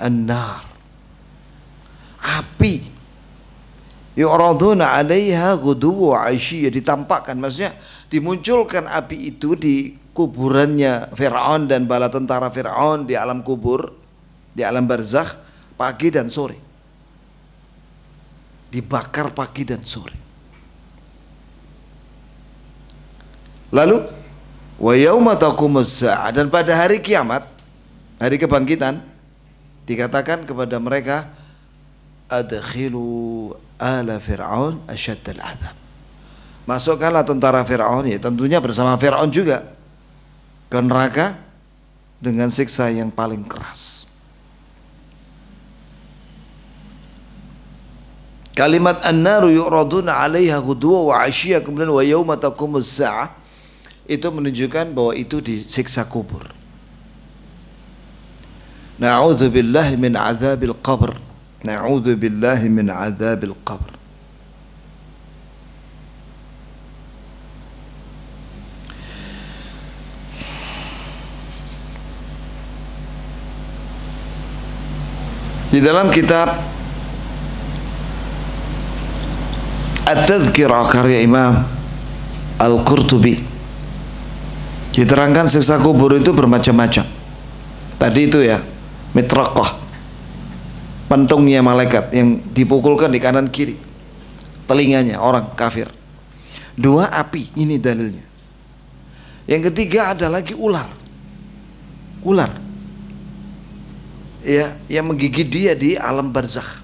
an-nar, api, yu'raduna 'alaiha ghuduwwan wa 'ashiyya, ditampakkan, maksudnya dimunculkan api itu di kuburannya Fir'aun dan bala tentara Fir'aun di alam kubur, di alam barzakh, pagi dan sore. Dibakar pagi dan sore. Lalu wa yauma taqumus sa'a, dan pada hari kiamat, hari kebangkitan, dikatakan kepada mereka adkhilu ala fir'aun asyaddal adzab. Masukkanlah tentara Fir'aun, ya tentunya bersama Fir'aun juga, ke neraka dengan siksa yang paling keras. Kalimat an-naru yu'raduna 'alaiha ghuduwwan wa 'ashiyya, kemudian wa yauma taqumus sa'ah, itu menunjukkan bahwa itu disiksa kubur. Na'udzubillahi min 'adzabil qabr. Na'udzubillahi min 'adzabil qabr. Di dalam kitab At-Tadhkirah karya Imam Al-Qurtubi diterangkan siksa kubur itu bermacam-macam. Tadi itu ya, mitraqah, pentungnya malaikat yang dipukulkan di kanan kiri, telinganya orang kafir. 2 api, ini dalilnya. Yang ketiga ada lagi ular. Ular ya, yang menggigit dia di alam barzakh.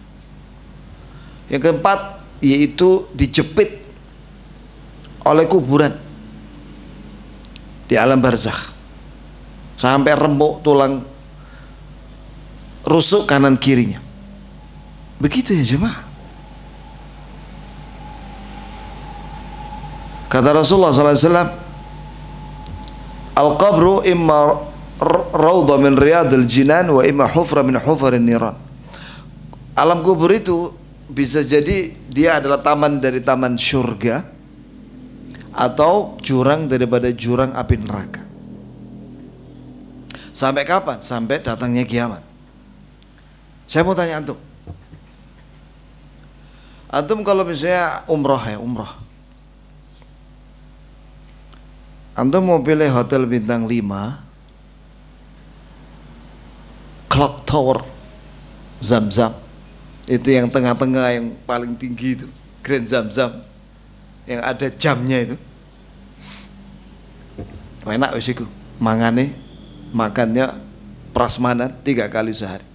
Yang keempat yaitu dijepit oleh kuburan di alam barzakh sampai remuk tulang rusuk kanan kirinya. Begitu ya jemaah. Kata Rasulullah SAW, Al-qabru imma raudha min riyadil jinan wa imma hufra min hufarin niran. Alam kubur itu bisa jadi dia adalah taman dari taman surga atau jurang daripada jurang api neraka. Sampai kapan? Sampai datangnya kiamat. Saya mau tanya antum. Antum kalau misalnya umrah. Antum mau pilih hotel bintang 5, Clock Tower, Zam-Zam, itu yang tengah-tengah yang paling tinggi itu, Grand Zam-Zam, yang ada jamnya itu. Enak wis iku, makannya prasmanan 3 kali sehari.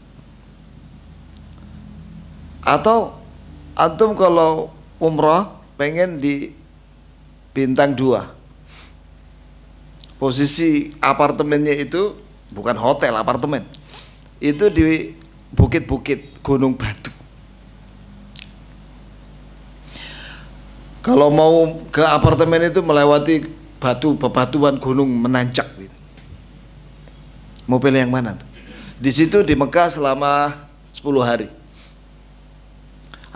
Atau antum kalau umrah pengen di bintang 2, posisi apartemennya itu bukan hotel, apartemen itu di bukit-bukit Gunung Batu. Kalau mau ke apartemen itu melewati bebatuan gunung menanjak gitu. Mau pilih yang mana tuh? Di situ di Mekah selama 10 hari.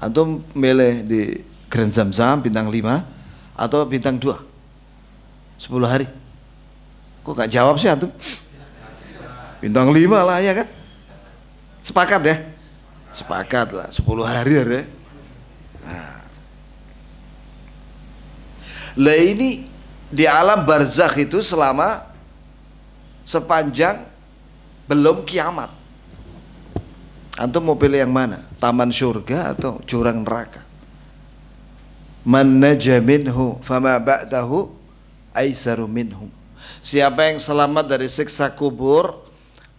Antum milih di Grand Zam-Zam bintang 5 atau bintang 2 10 hari. Kok gak jawab sih antum? Bintang 5 lah ya kan? Sepakat ya? Sepakat lah, 10 hari ya. Lah ini di alam barzakh itu selama sepanjang belum kiamat. Antum mau pilih yang mana? Taman surga atau jurang neraka? Man naja minhu fama ba'dahu aisaru minhum. Siapa yang selamat dari siksa kubur,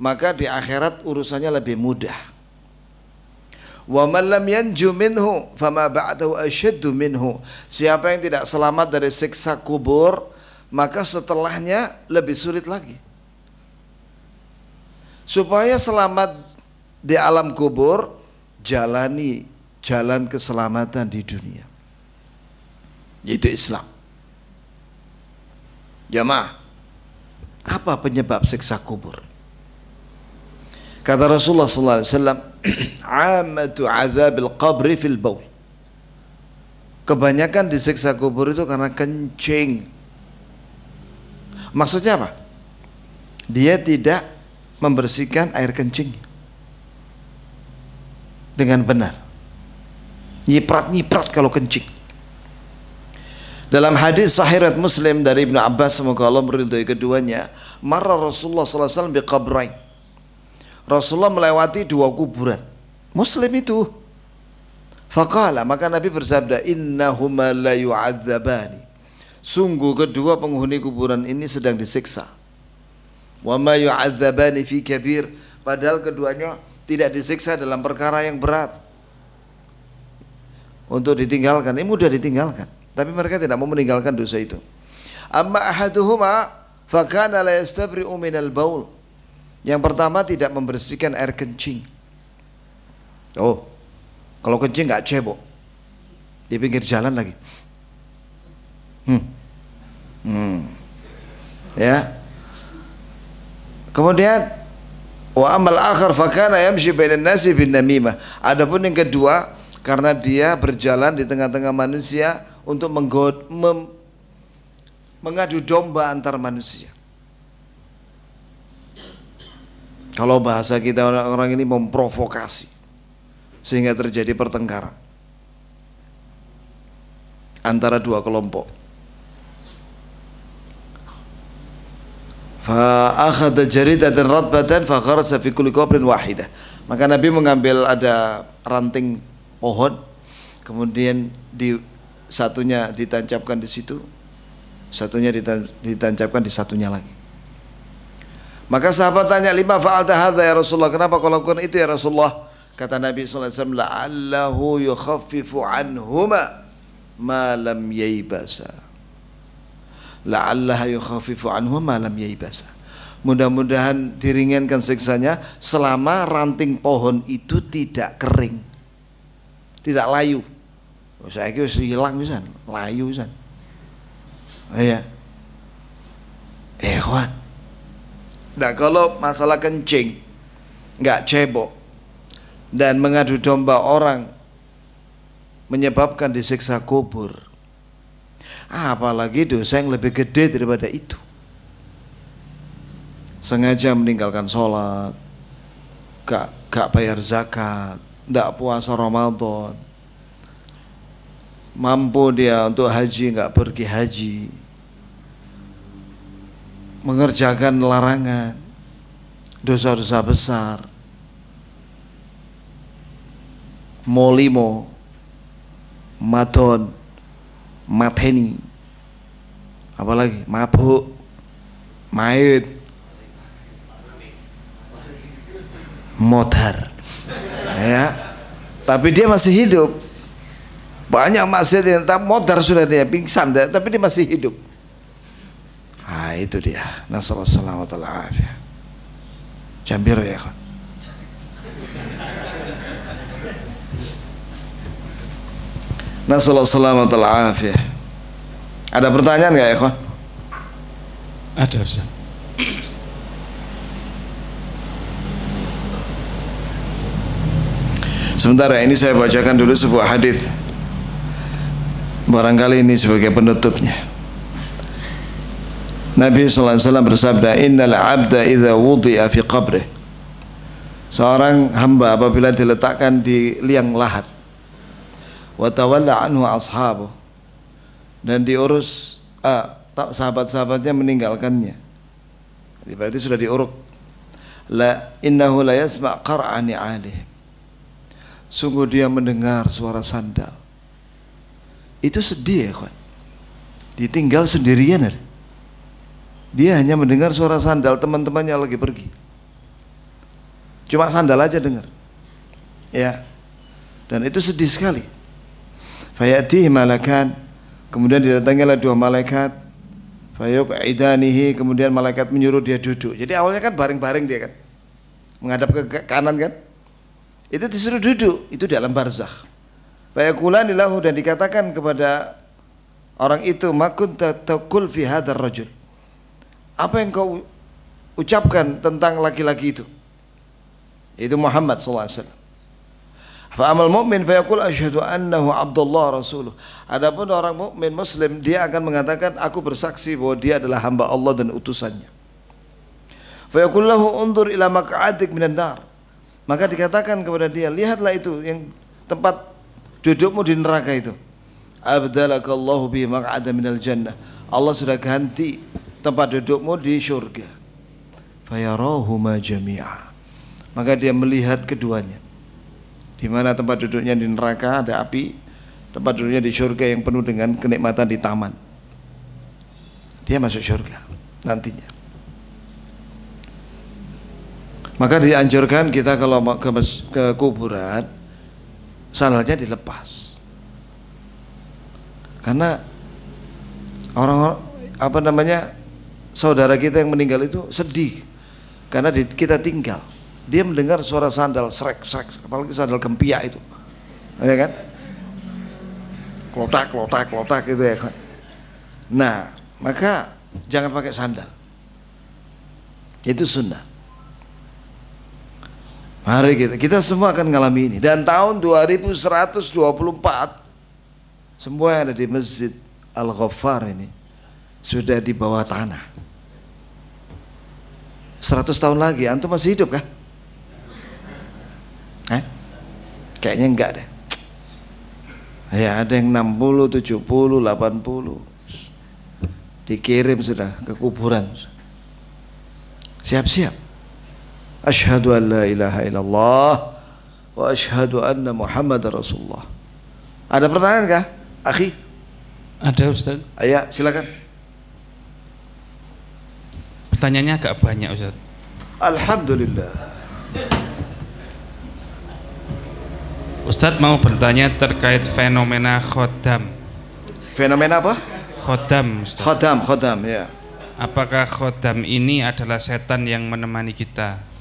maka di akhirat urusannya lebih mudah. Wa man lam yanju minhu fama ba'dahu asyaddu minhu. Siapa yang tidak selamat dari siksa kubur, maka setelahnya lebih sulit lagi. Supaya selamat di alam kubur, jalani jalan keselamatan di dunia, yaitu Islam. Jamaah, apa penyebab siksa kubur? Kata Rasulullah sallallahu alaihi wasallam, "Amatu azabil qabri fil baul." Kebanyakan disiksa kubur itu karena kencing. Maksudnya apa? Dia tidak membersihkan air kencing dengan benar. Nyiprat kalau kencing. Dalam hadis sahih riwayat Muslim dari Ibnu Abbas, semoga Allah meridhai keduanya, marra Rasulullah sallallahu alaihi wasallam biqabrain. Rasulullah melewati 2 kuburan. Muslim itu. Faqala, maka Nabi bersabda, innahuma la yu'adzabani. Sungguh kedua penghuni kuburan ini sedang disiksa. Wa ma yu'adzabani fi kabir. Padahal keduanya tidak disiksa dalam perkara yang berat. Untuk ditinggalkan, ini mudah ditinggalkan. Tapi mereka tidak mau meninggalkan dosa itu. Amma ahaduhuma fakana la yastabri'u minal baul. Yang pertama tidak membersihkan air kencing. Oh, kalau kencing nggak cebok di pinggir jalan lagi. Ya. Kemudian wa amal akhar fakana yamshi bainan nasi bin namimah. Adapun yang kedua, karena dia berjalan di tengah-tengah manusia untuk mengadu domba antar manusia. Kalau bahasa kita orang-orang ini memprovokasi sehingga terjadi pertengkaran antara 2 kelompok. Fa akhadha jaridatan ratbatan fa kharasa fi kulli qabrin wahidah. Maka Nabi mengambil ada ranting pohon, kemudian satunya ditancapkan di situ, satunya ditancapkan di satunya lagi. Maka sahabat tanya, lima fa'alta hadza ya Rasulullah, kenapa kau lakukan itu ya Rasulullah? Kata Nabi sallallahu alaihi wasallam, la'allahu yukhaffifu anhuma ma lam yaibasa. La'allahu yukhaffifu anhuma ma lam yaibasa. Mudah-mudahan diringankan siksanya selama ranting pohon itu tidak kering, tidak layu. Saya kira hilang pisan, layu pisan. Iya. Ikhwan. Nah kalau masalah kencing nggak cebok dan mengadu domba orang menyebabkan disiksa kubur, apalagi dosa yang lebih gede daripada itu. Sengaja meninggalkan sholat, gak bayar zakat, gak puasa Ramadan, mampu dia untuk haji gak pergi haji, mengerjakan larangan, dosa-dosa besar, molimo, maton, mateni, apalagi mabuk, main, modar, ya. Tapi dia masih hidup. Banyak maksiat yang tak modar sudah dia pingsan, tapi dia masih hidup. Ah itu dia. Nasallahu alaihi wasallam. Jambir ya kan. Nasallahu alaihi wasallam. Ada pertanyaan nggak ya kan? Ada Ustaz. Sementara ini saya bacakan dulu sebuah hadis. Barangkali ini sebagai penutupnya. Nabi sallallahu alaihi wasallam bersabda, "Innal 'abda idza wudi'a fi qabrih." Seorang hamba apabila diletakkan di liang lahat, wa tawalla anhu ashabu, dan diurus sahabat-sahabatnya meninggalkannya. Berarti sudah diuruk. La innahu la yasma' qara'ani 'alihim. Sungguh dia mendengar suara sandal. Itu sedih ya kawan. Ditinggal sendirian. Dia hanya mendengar suara sandal, teman-temannya lagi pergi. Cuma sandal aja dengar. Ya. Dan itu sedih sekali. Fayatihi malakan, kemudian didatangilah dua malaikat. Fayuq'idanihi, kemudian malaikat menyuruh dia duduk. Jadi awalnya kan baring-baring dia kan. Menghadap ke kanan kan. Itu disuruh duduk, itu dalam barzakh. Fayaqulani lahu, dan dikatakan kepada orang itu, ma kunta taqul fi hadzal rajul. Apa yang kau ucapkan tentang laki-laki itu? Itu Muhammad sallallahu alaihi wasallam. Fa amal mu'min fayaqul asyhadu annahu Abdullah rasuluh. Adapun orang mukmin muslim, dia akan mengatakan, aku bersaksi bahwa dia adalah hamba Allah dan utusannya. Fayaqul lahu undur ila maq'adik minan nar. Maka dikatakan kepada dia, lihatlah itu yang tempat dudukmu di neraka itu. Abdalakallahu bi maq'ada minal jannah. Allah sudah ganti tempat dudukmu di surga. Fayarahuma jami'a. Maka dia melihat keduanya. Di mana tempat duduknya di neraka ada api, tempat duduknya di surga yang penuh dengan kenikmatan di taman. Dia masuk surga nantinya. Maka dianjurkan kita kalau ke kuburan, sandalnya dilepas. Karena orang saudara kita yang meninggal itu sedih karena kita tinggal. Dia mendengar suara sandal srek, apalagi sandal kempiak itu, ya kan? Klotak gitu ya kan. Nah, maka jangan pakai sandal. Itu sunnah. Mari kita semua akan mengalami ini. Dan tahun 2124 semua yang ada di Masjid Al-Ghaffar ini sudah di bawah tanah. 100 tahun lagi antum masih hidup kah? Kayaknya enggak deh. Ya ada yang 60, 70, 80 dikirim sudah ke kuburan. Siap-siap. Asyhadu an la ilaha illallah wa asyhadu anna Muhammadar Rasulullah. Ada pertanyaan kah, akhi? Ada Ustaz. Ayo silakan. Pertanyaannya agak banyak Ustaz. Alhamdulillah. Ustaz mau bertanya terkait fenomena khodam. Fenomena apa? Khodam Ustaz. Khodam ya. Apakah khodam ini adalah setan yang menemani kita?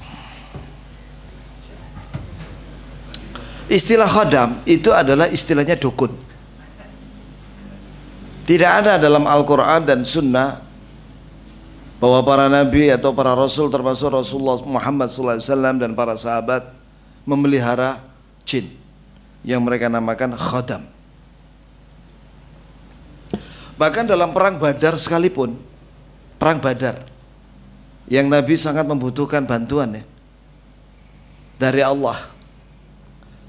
Istilah khodam itu adalah istilahnya dukun. Tidak ada dalam Al-Quran dan Sunnah bahwa para nabi atau para rasul termasuk Rasulullah Muhammad SAW dan para sahabat memelihara jin yang mereka namakan khadam. Bahkan dalam perang Badar sekalipun, perang Badar yang Nabi sangat membutuhkan bantuan ya, dari Allah,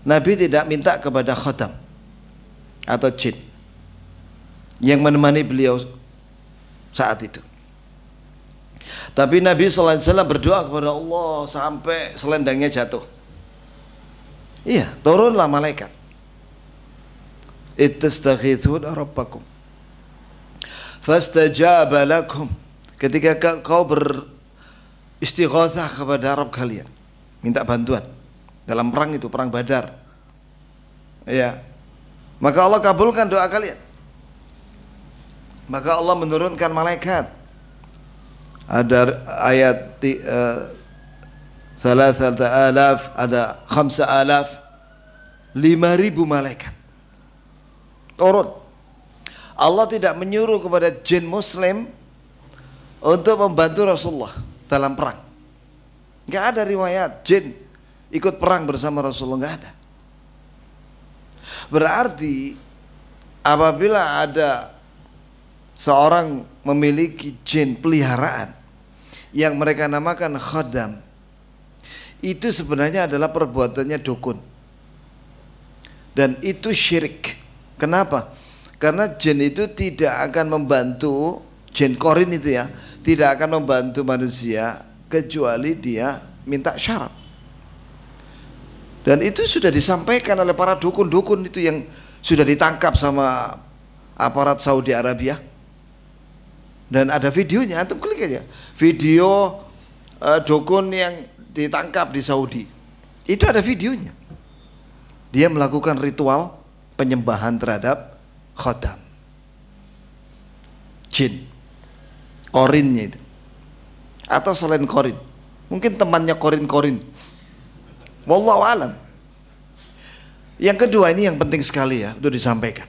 Nabi tidak minta kepada khadam atau jin yang menemani beliau saat itu. Tapi Nabi SAW berdoa kepada Allah sampai selendangnya jatuh. Iya, turunlah malaikat. Ittastaghithuna rabbakum fastajaba lakum. Ketika kau beristighatsah kepada Rabb kalian, minta bantuan dalam perang itu, perang Badar. Iya. Maka Allah kabulkan doa kalian. Maka Allah menurunkan malaikat. Ada ayat 3,000, ada 5,000, 5,000 malaikat turun. Allah tidak menyuruh kepada jin muslim untuk membantu Rasulullah dalam perang. Enggak ada riwayat jin ikut perang bersama Rasulullah, enggak ada. Berarti apabila ada seorang memiliki jin peliharaan yang mereka namakan khadam, itu sebenarnya adalah perbuatannya dukun, dan itu syirik. Kenapa? Karena jin itu tidak akan membantu, jin korin itu ya, tidak akan membantu manusia kecuali dia minta syarat. Dan itu sudah disampaikan oleh para dukun-dukun itu yang sudah ditangkap sama aparat Saudi Arabia. Dan ada videonya, antum klik aja video dukun yang ditangkap di Saudi, itu ada videonya. Dia melakukan ritual penyembahan terhadap khadam, jin korinnya itu, atau selain korin, mungkin temannya korin-korin, wallahu alam. Yang kedua, ini yang penting sekali ya untuk disampaikan.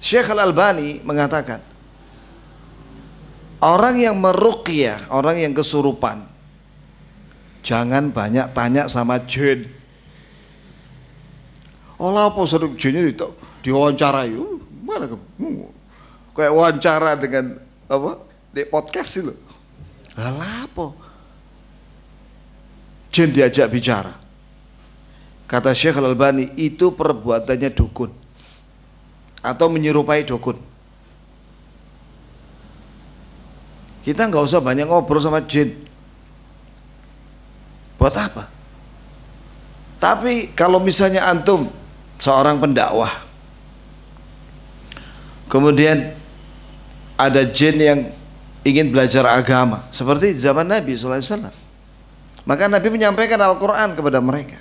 Syekh Al-Albani mengatakan, orang yang meruqyah, orang yang kesurupan, jangan banyak tanya sama jin. Olah apa sering jinnya diwawancarai? Mana kamu? Kayak wawancara dengan apa? Di podcast itu. Lah apa? Jin diajak bicara. Kata Syekh Al-Albani, itu perbuatannya dukun atau menyerupai dukun. Kita nggak usah banyak ngobrol sama jin. Buat apa? Tapi kalau misalnya antum seorang pendakwah, kemudian ada jin yang ingin belajar agama seperti zaman Nabi SAW, maka Nabi menyampaikan Al-Quran kepada mereka,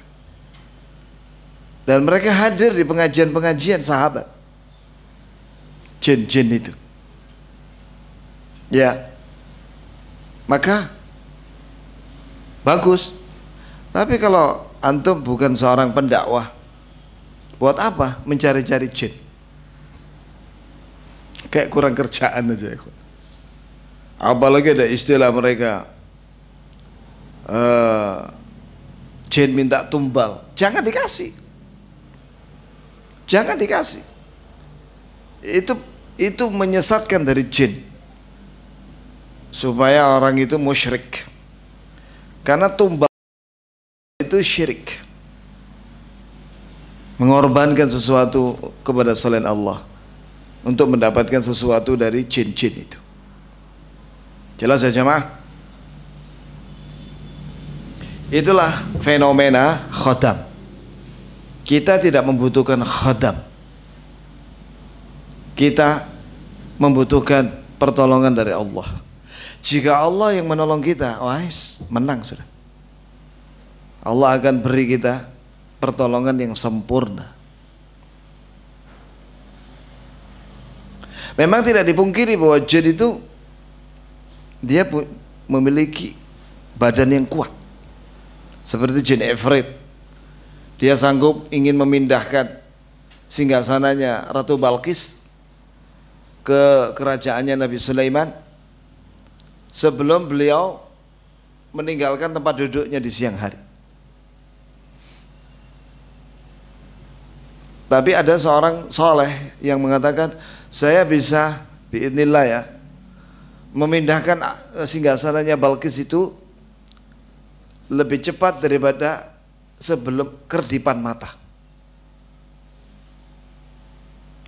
dan mereka hadir di pengajian-pengajian sahabat. Jin-jin itu ya, maka bagus. Tapi kalau antum bukan seorang pendakwah, buat apa mencari-cari jin? Kayak kurang kerjaan aja. Apalagi ada istilah mereka, jin minta tumbal, jangan dikasih, jangan dikasih. Itu menyesatkan dari jin, supaya orang itu musyrik. Karena tumbal itu syirik, mengorbankan sesuatu kepada selain Allah untuk mendapatkan sesuatu dari jin-jin itu. Jelas ya jemaah? Itulah fenomena khadam. Kita tidak membutuhkan khadam, kita membutuhkan pertolongan dari Allah. Jika Allah yang menolong kita, wais, menang sudah. Allah akan beri kita pertolongan yang sempurna. Memang tidak dipungkiri bahwa jin itu dia memiliki badan yang kuat, seperti jin Ifrit. Dia sanggup ingin memindahkan singgasananya Ratu Balqis ke kerajaannya Nabi Sulaiman, sebelum beliau meninggalkan tempat duduknya di siang hari. Tapi ada seorang soleh yang mengatakan, saya bisa biidznillah ya, memindahkan singgasananya Balqis itu lebih cepat daripada sebelum kerdipan mata.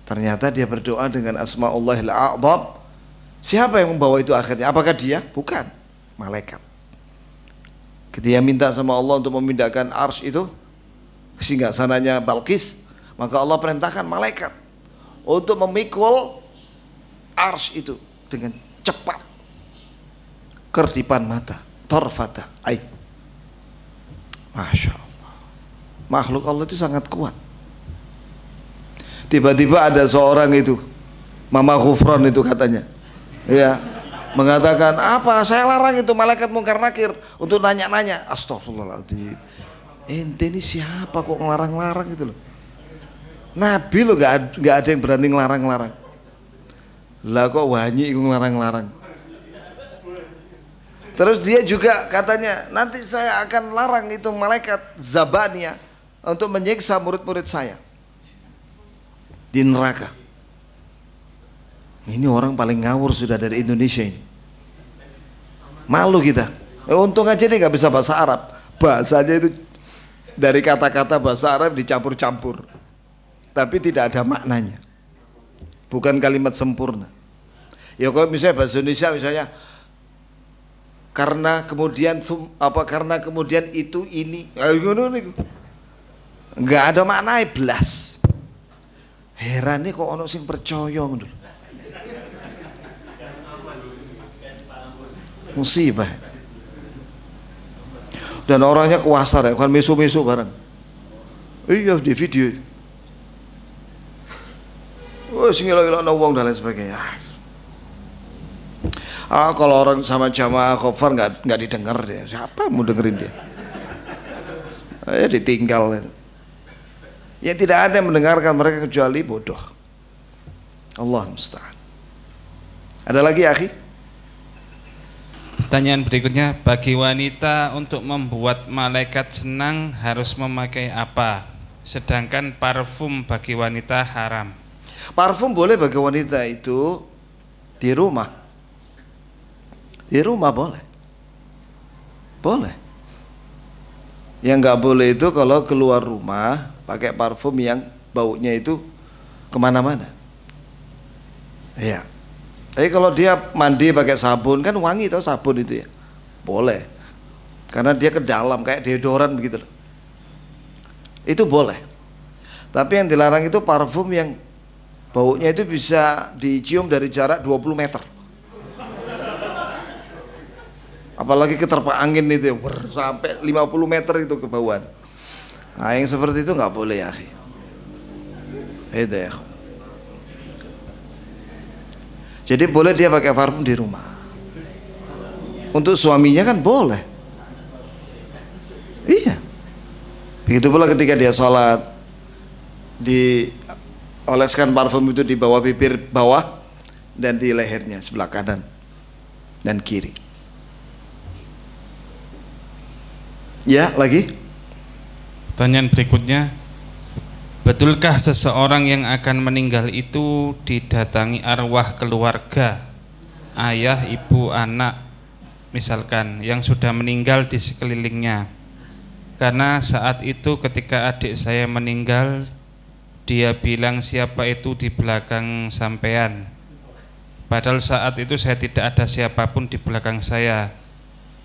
Ternyata dia berdoa dengan asma'ullahil a'zam. Siapa yang membawa itu akhirnya? Apakah dia? Bukan, malaikat. Ketika minta sama Allah untuk memindahkan arsy itu singgasananya Balqis, maka Allah perintahkan malaikat untuk memikul arsy itu dengan cepat, kerdipan mata, tarfata ain. Masya Allah, makhluk Allah itu sangat kuat. Tiba-tiba ada seorang itu, Mama Ghufran itu katanya, ya, mengatakan, apa saya larang itu malaikat mungkar nakir untuk nanya-nanya. Astagfirullahaladzim, ente ini siapa kok ngelarang-larang gitu loh. Nabi loh, gak ada yang berani ngelarang-larang. Lah kok Wanyi itu ngelarang-larang. Terus dia juga katanya, nanti saya akan larang itu malaikat Zabania untuk menyiksa murid-murid saya di neraka. Ini orang paling ngawur sudah dari Indonesia ini. Malu kita. Untung aja dia gak bisa bahasa Arab. Bahasanya itu dari kata-kata bahasa Arab dicampur-campur, tapi tidak ada maknanya, bukan kalimat sempurna. Ya kalau misalnya bahasa Indonesia misalnya, karena kemudian karena kemudian itu ini, nggak ada maknanya belas. Heran nih kok ono sing percaya ngono. Musibah. Dan orangnya kuasar ya, kan mesu-mesu bareng. Iya di video. Sing ilang-ilang wong dan lain sebagainya. Kalau orang sama jamaah khofar nggak didengar dia, siapa mau dengerin dia? Ditinggal. Ya tidak ada yang mendengarkan mereka kecuali bodoh. Allah musta'an. Ada lagi akhi? Pertanyaan berikutnya, bagi wanita untuk membuat malaikat senang harus memakai apa? Sedangkan parfum bagi wanita haram. Parfum boleh bagi wanita itu di rumah. Di rumah boleh. Boleh. Yang nggak boleh itu kalau keluar rumah pakai parfum yang baunya itu kemana-mana. Iya. Tapi kalau dia mandi pakai sabun kan wangi, tau sabun itu ya, boleh. Karena dia ke dalam kayak deodoran begitu loh. Itu boleh. Tapi yang dilarang itu parfum yang baunya itu bisa dicium dari jarak 20 meter. Apalagi keterpa angin itu ya, sampai 50 meter itu kebauan. Nah, yang seperti itu nggak boleh ya. Itu ya. Jadi boleh dia pakai parfum di rumah. Untuk suaminya kan boleh. Iya. Begitu pula ketika dia sholat, dioleskan parfum itu di bawah bibir bawah dan di lehernya sebelah kanan dan kiri. Ya, lagi. Pertanyaan berikutnya, betulkah seseorang yang akan meninggal itu didatangi arwah keluarga, ayah, ibu, anak, misalkan yang sudah meninggal di sekelilingnya? Karena saat itu ketika adik saya meninggal, dia bilang siapa itu di belakang sampean. Padahal saat itu saya tidak ada siapapun di belakang saya.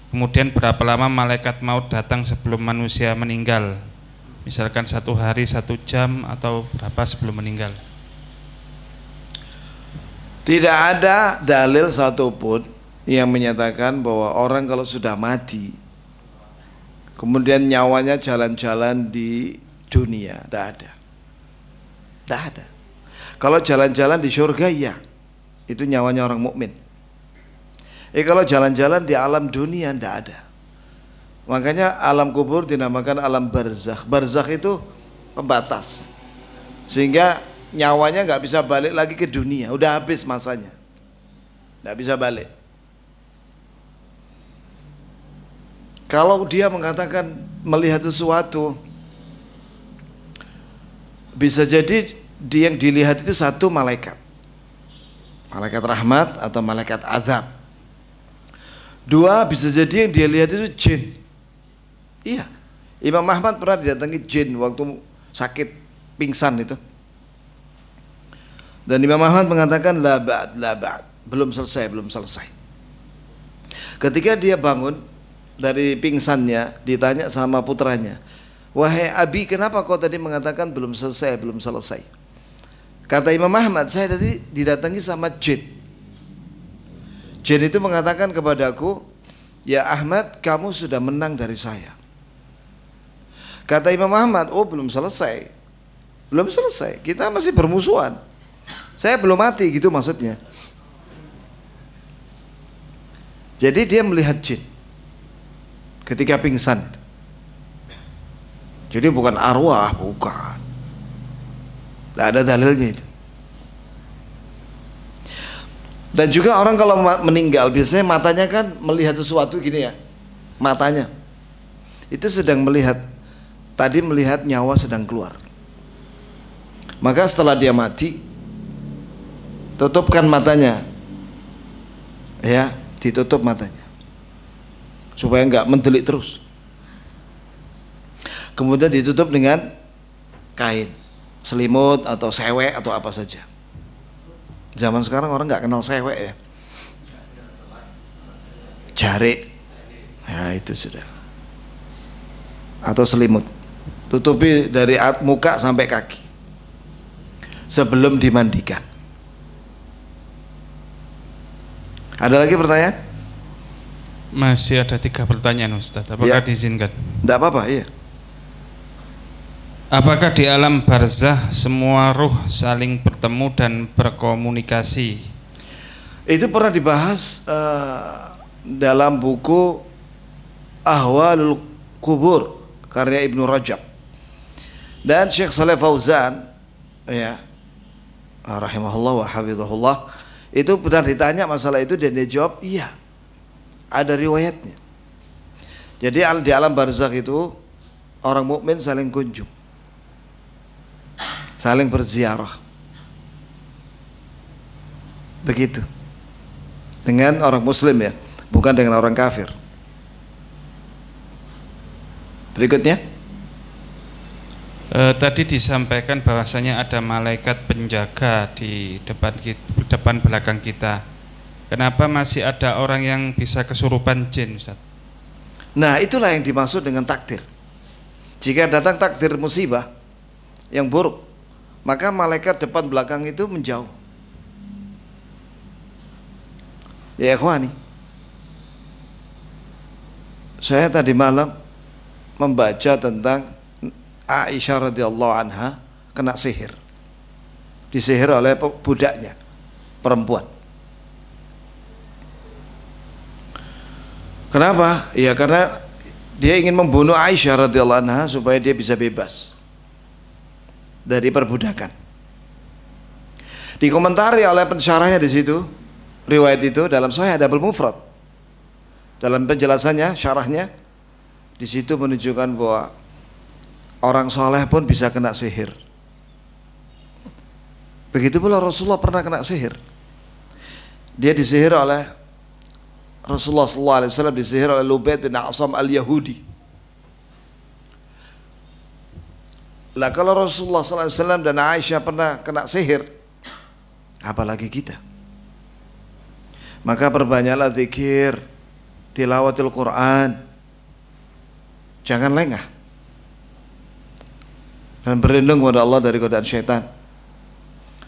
Kemudian berapa lama malaikat maut datang sebelum manusia meninggal? Misalkan 1 hari, 1 jam, atau berapa sebelum meninggal? Tidak ada dalil satupun yang menyatakan bahwa orang kalau sudah mati kemudian nyawanya jalan-jalan di dunia. Tidak ada. Tidak ada. Kalau jalan-jalan di surga ya, itu nyawanya orang mukmin. Kalau jalan-jalan di alam dunia tidak ada. Makanya alam kubur dinamakan alam barzakh. Barzakh itu pembatas, sehingga nyawanya nggak bisa balik lagi ke dunia. Udah habis masanya, nggak bisa balik. Kalau dia mengatakan melihat sesuatu, bisa jadi yang dilihat itu satu malaikat, malaikat rahmat atau malaikat azab. Dua, bisa jadi yang dia lihat itu jin. Iya, Imam Ahmad pernah didatangi jin waktu sakit pingsan itu. Dan Imam Ahmad mengatakan la ba'd, belum selesai. Ketika dia bangun dari pingsannya, ditanya sama putranya, wahai Abi, kenapa kau tadi mengatakan belum selesai? Kata Imam Ahmad, saya tadi didatangi sama jin. Jin itu mengatakan kepadaku, ya Ahmad, kamu sudah menang dari saya. Kata Imam Ahmad, oh belum selesai, kita masih bermusuhan. Saya belum mati, gitu maksudnya. Jadi dia melihat jin ketika pingsan. Jadi bukan arwah, bukan. Tidak ada dalilnya itu. Dan juga orang kalau meninggal biasanya matanya kan melihat sesuatu gini ya, matanya itu sedang melihat, tadi melihat nyawa sedang keluar. Maka setelah dia mati, tutupkan matanya, ya, ditutup matanya supaya enggak mendelik terus. Kemudian ditutup dengan kain, selimut atau sewek atau apa saja. Zaman sekarang orang nggak kenal sewek ya, jarik, ya itu sudah. Atau selimut, tutupi dari muka sampai kaki sebelum dimandikan. Ada lagi pertanyaan? Masih ada 3 pertanyaan Ustadz. Apakah diizinkan? Tidak apa-apa, iya. Apakah di alam barzah semua ruh saling bertemu dan berkomunikasi? Itu pernah dibahas dalam buku Ahwalul Qubur karya Ibnu Rajab. Dan Syekh Saleh Fauzan, ya, rahimahullah wa hafizahullah, itu pernah ditanya masalah itu dan dia jawab, iya, ada riwayatnya. Jadi di alam barzakh itu orang mukmin saling kunjung, saling berziarah, begitu dengan orang muslim ya, bukan dengan orang kafir. Berikutnya, tadi disampaikan bahwasanya ada malaikat penjaga di depan belakang kita. Kenapa masih ada orang yang bisa kesurupan jin, Ustaz? Nah, itulah yang dimaksud dengan takdir. Jika datang takdir musibah yang buruk, maka malaikat depan belakang itu menjauh. Ya ikhwani, saya tadi malam membaca tentang Aisyah radhiyallahu anha kena sihir, disihir oleh budaknya perempuan. Kenapa? Ya karena dia ingin membunuh Aisyah radhiyallahu anha supaya dia bisa bebas dari perbudakan. Dikomentari oleh pensyarahnya di situ, riwayat itu dalam Sahih Adabul Mufrad. Dalam penjelasannya, syarahnya di situ menunjukkan bahwa orang soleh pun bisa kena sihir. Begitu pula Rasulullah pernah kena sihir. Dia disihir oleh Rasulullah SAW, disihir oleh Lubaid bin A'sam al-Yahudi. Lah kalau Rasulullah SAW dan Aisyah pernah kena sihir, apalagi kita? Maka perbanyaklah zikir, tilawatil Quran, jangan lengah, dan berlindung kepada Allah dari godaan syaitan,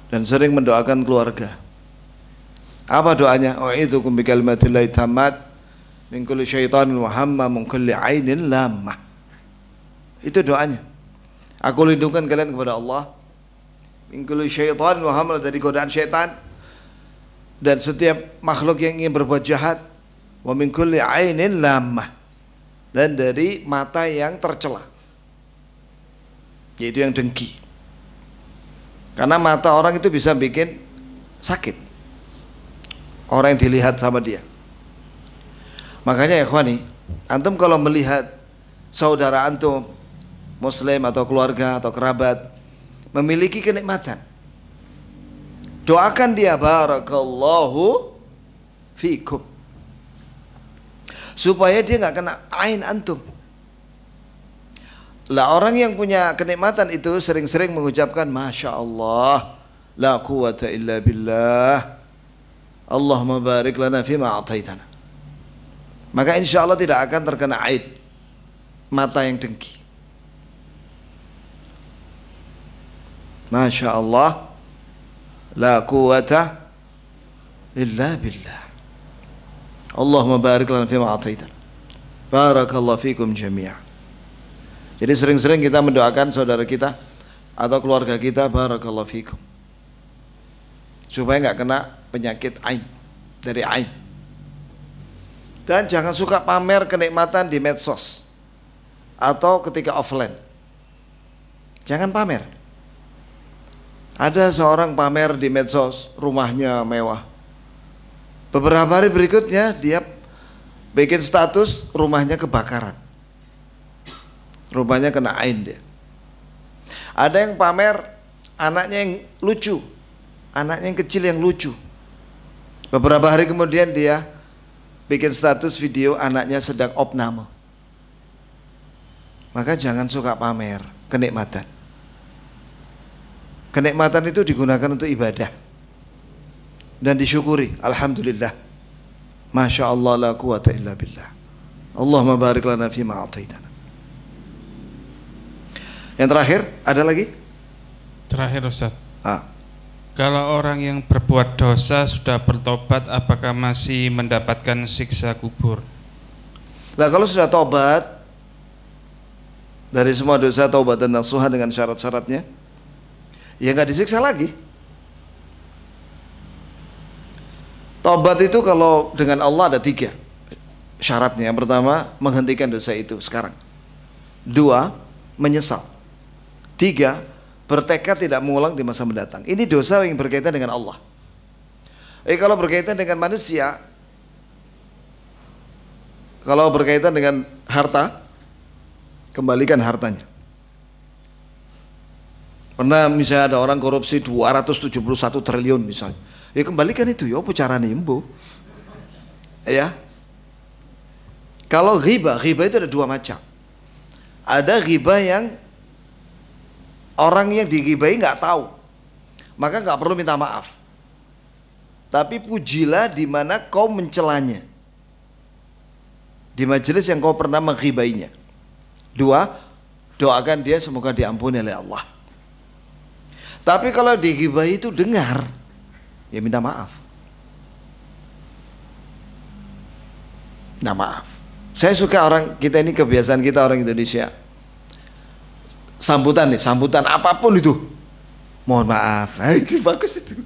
dan sering mendoakan keluarga. Apa doanya? A'idzukum bikalimatillahit tammat min kulli syaitanin wa hamma min kulli ainin lamah. Itu doanya. Aku lindungkan kalian kepada Allah min kulli syaitanin wa hamma, dari godaan syaitan dan setiap makhluk yang ingin berbuat jahat, wa min kulli ainin lamah, dan dari mata yang tercela, yaitu yang dengki. Karena mata orang itu bisa bikin sakit orang yang dilihat sama dia. Makanya ya ikhwani, Antum kalau melihat saudara antum muslim atau keluarga atau kerabat memiliki kenikmatan, doakan dia barakallahu fikum, supaya dia nggak kena ain antum. Lah orang yang punya kenikmatan itu sering-sering mengucapkan Masya Allah, la quwata illa billah, Allahumma barik lana fima a'taitana. Maka insya Allah tidak akan terkena aid mata yang dengki. Masya Allah, la quwata illa billah, Allahumma barik lana fima a'taitana, barakallahu fikum jami'an. Jadi sering-sering kita mendoakan saudara kita atau keluarga kita barakallahu fikum, supaya nggak kena penyakit ain, dari ain. Dan jangan suka pamer kenikmatan di medsos atau ketika offline. Jangan pamer. Ada seorang pamer di medsos, rumahnya mewah. Beberapa hari berikutnya dia bikin status rumahnya kebakaran, rumahnya kena ain dia. Ada yang pamer anaknya yang lucu, anaknya yang kecil yang lucu. Beberapa hari kemudian dia bikin status video anaknya sedang opname. Maka jangan suka pamer kenikmatan. Kenikmatan itu digunakan untuk ibadah dan disyukuri. Alhamdulillah, Masya Allah, la quwata illa billah, Allahumma barik lana fima a'taitana. Yang terakhir, ada lagi? Terakhir Ustaz. Kalau orang yang berbuat dosa sudah bertobat, apakah masih mendapatkan siksa kubur? Nah, kalau sudah tobat dari semua dosa, taubat dan nasuha dengan syarat-syaratnya, ya nggak disiksa lagi. Tobat itu kalau dengan Allah ada 3 syaratnya. Yang pertama, menghentikan dosa itu sekarang. 2, menyesal. 3, bertekad tidak mengulang di masa mendatang. Ini dosa yang berkaitan dengan Allah. Kalau berkaitan dengan manusia, kalau berkaitan dengan harta, kembalikan hartanya. Pernah misalnya ada orang korupsi 271 triliun misalnya, ya kembalikan itu. Ya apa caranya embo? Ya. Kalau riba itu ada 2 macam. Ada riba yang orang yang dighibahi nggak tahu, maka nggak perlu minta maaf. Tapi pujilah di mana kau mencelanya, di majelis yang kau pernah menghibainya. 2, doakan dia semoga diampuni oleh Allah. Tapi kalau dighibahi itu dengar, ya minta maaf. Minta maaf. Saya suka orang kita ini, kebiasaan kita orang Indonesia, sambutan nih, sambutan apapun itu, mohon maaf. Nah, itu bagus itu.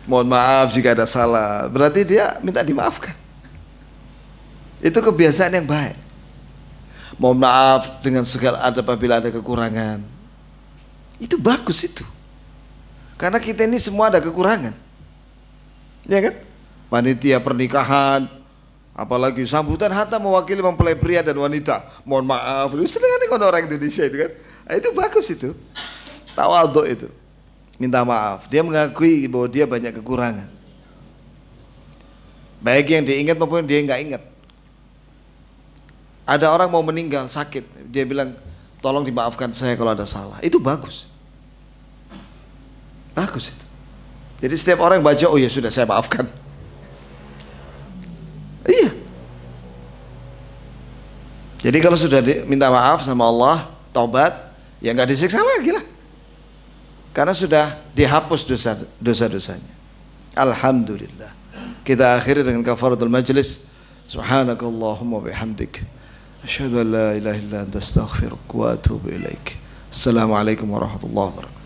Mohon maaf jika ada salah, berarti dia minta dimaafkan. Itu kebiasaan yang baik. Mohon maaf dengan segala adab apabila ada kekurangan. Itu bagus itu. Karena kita ini semua ada kekurangan. Ya kan? Panitia pernikahan, apalagi sambutan hatta mewakili mempelai pria dan wanita. Mohon maaf, lu seneng kan orang Indonesia itu kan? Nah, itu bagus itu. Tawadhu itu. Minta maaf. Dia mengakui bahwa dia banyak kekurangan. Baik yang diingat maupun dia nggak ingat. Ada orang mau meninggal sakit, dia bilang tolong dimaafkan saya kalau ada salah. Itu bagus. Bagus itu. Jadi setiap orang baca, oh ya sudah saya maafkan. Iya. Jadi kalau sudah minta maaf sama Allah, taubat, ya nggak disiksa lagi lah. Karena sudah dihapus dosa-dosanya. Alhamdulillah. Kita akhiri dengan kafaratul majlis. Subhanakallahumma bihamdik, asyhadu an la ilaha illa anta astaghfiruka wa atubu ilaik. Assalamualaikum warahmatullahi wabarakatuh.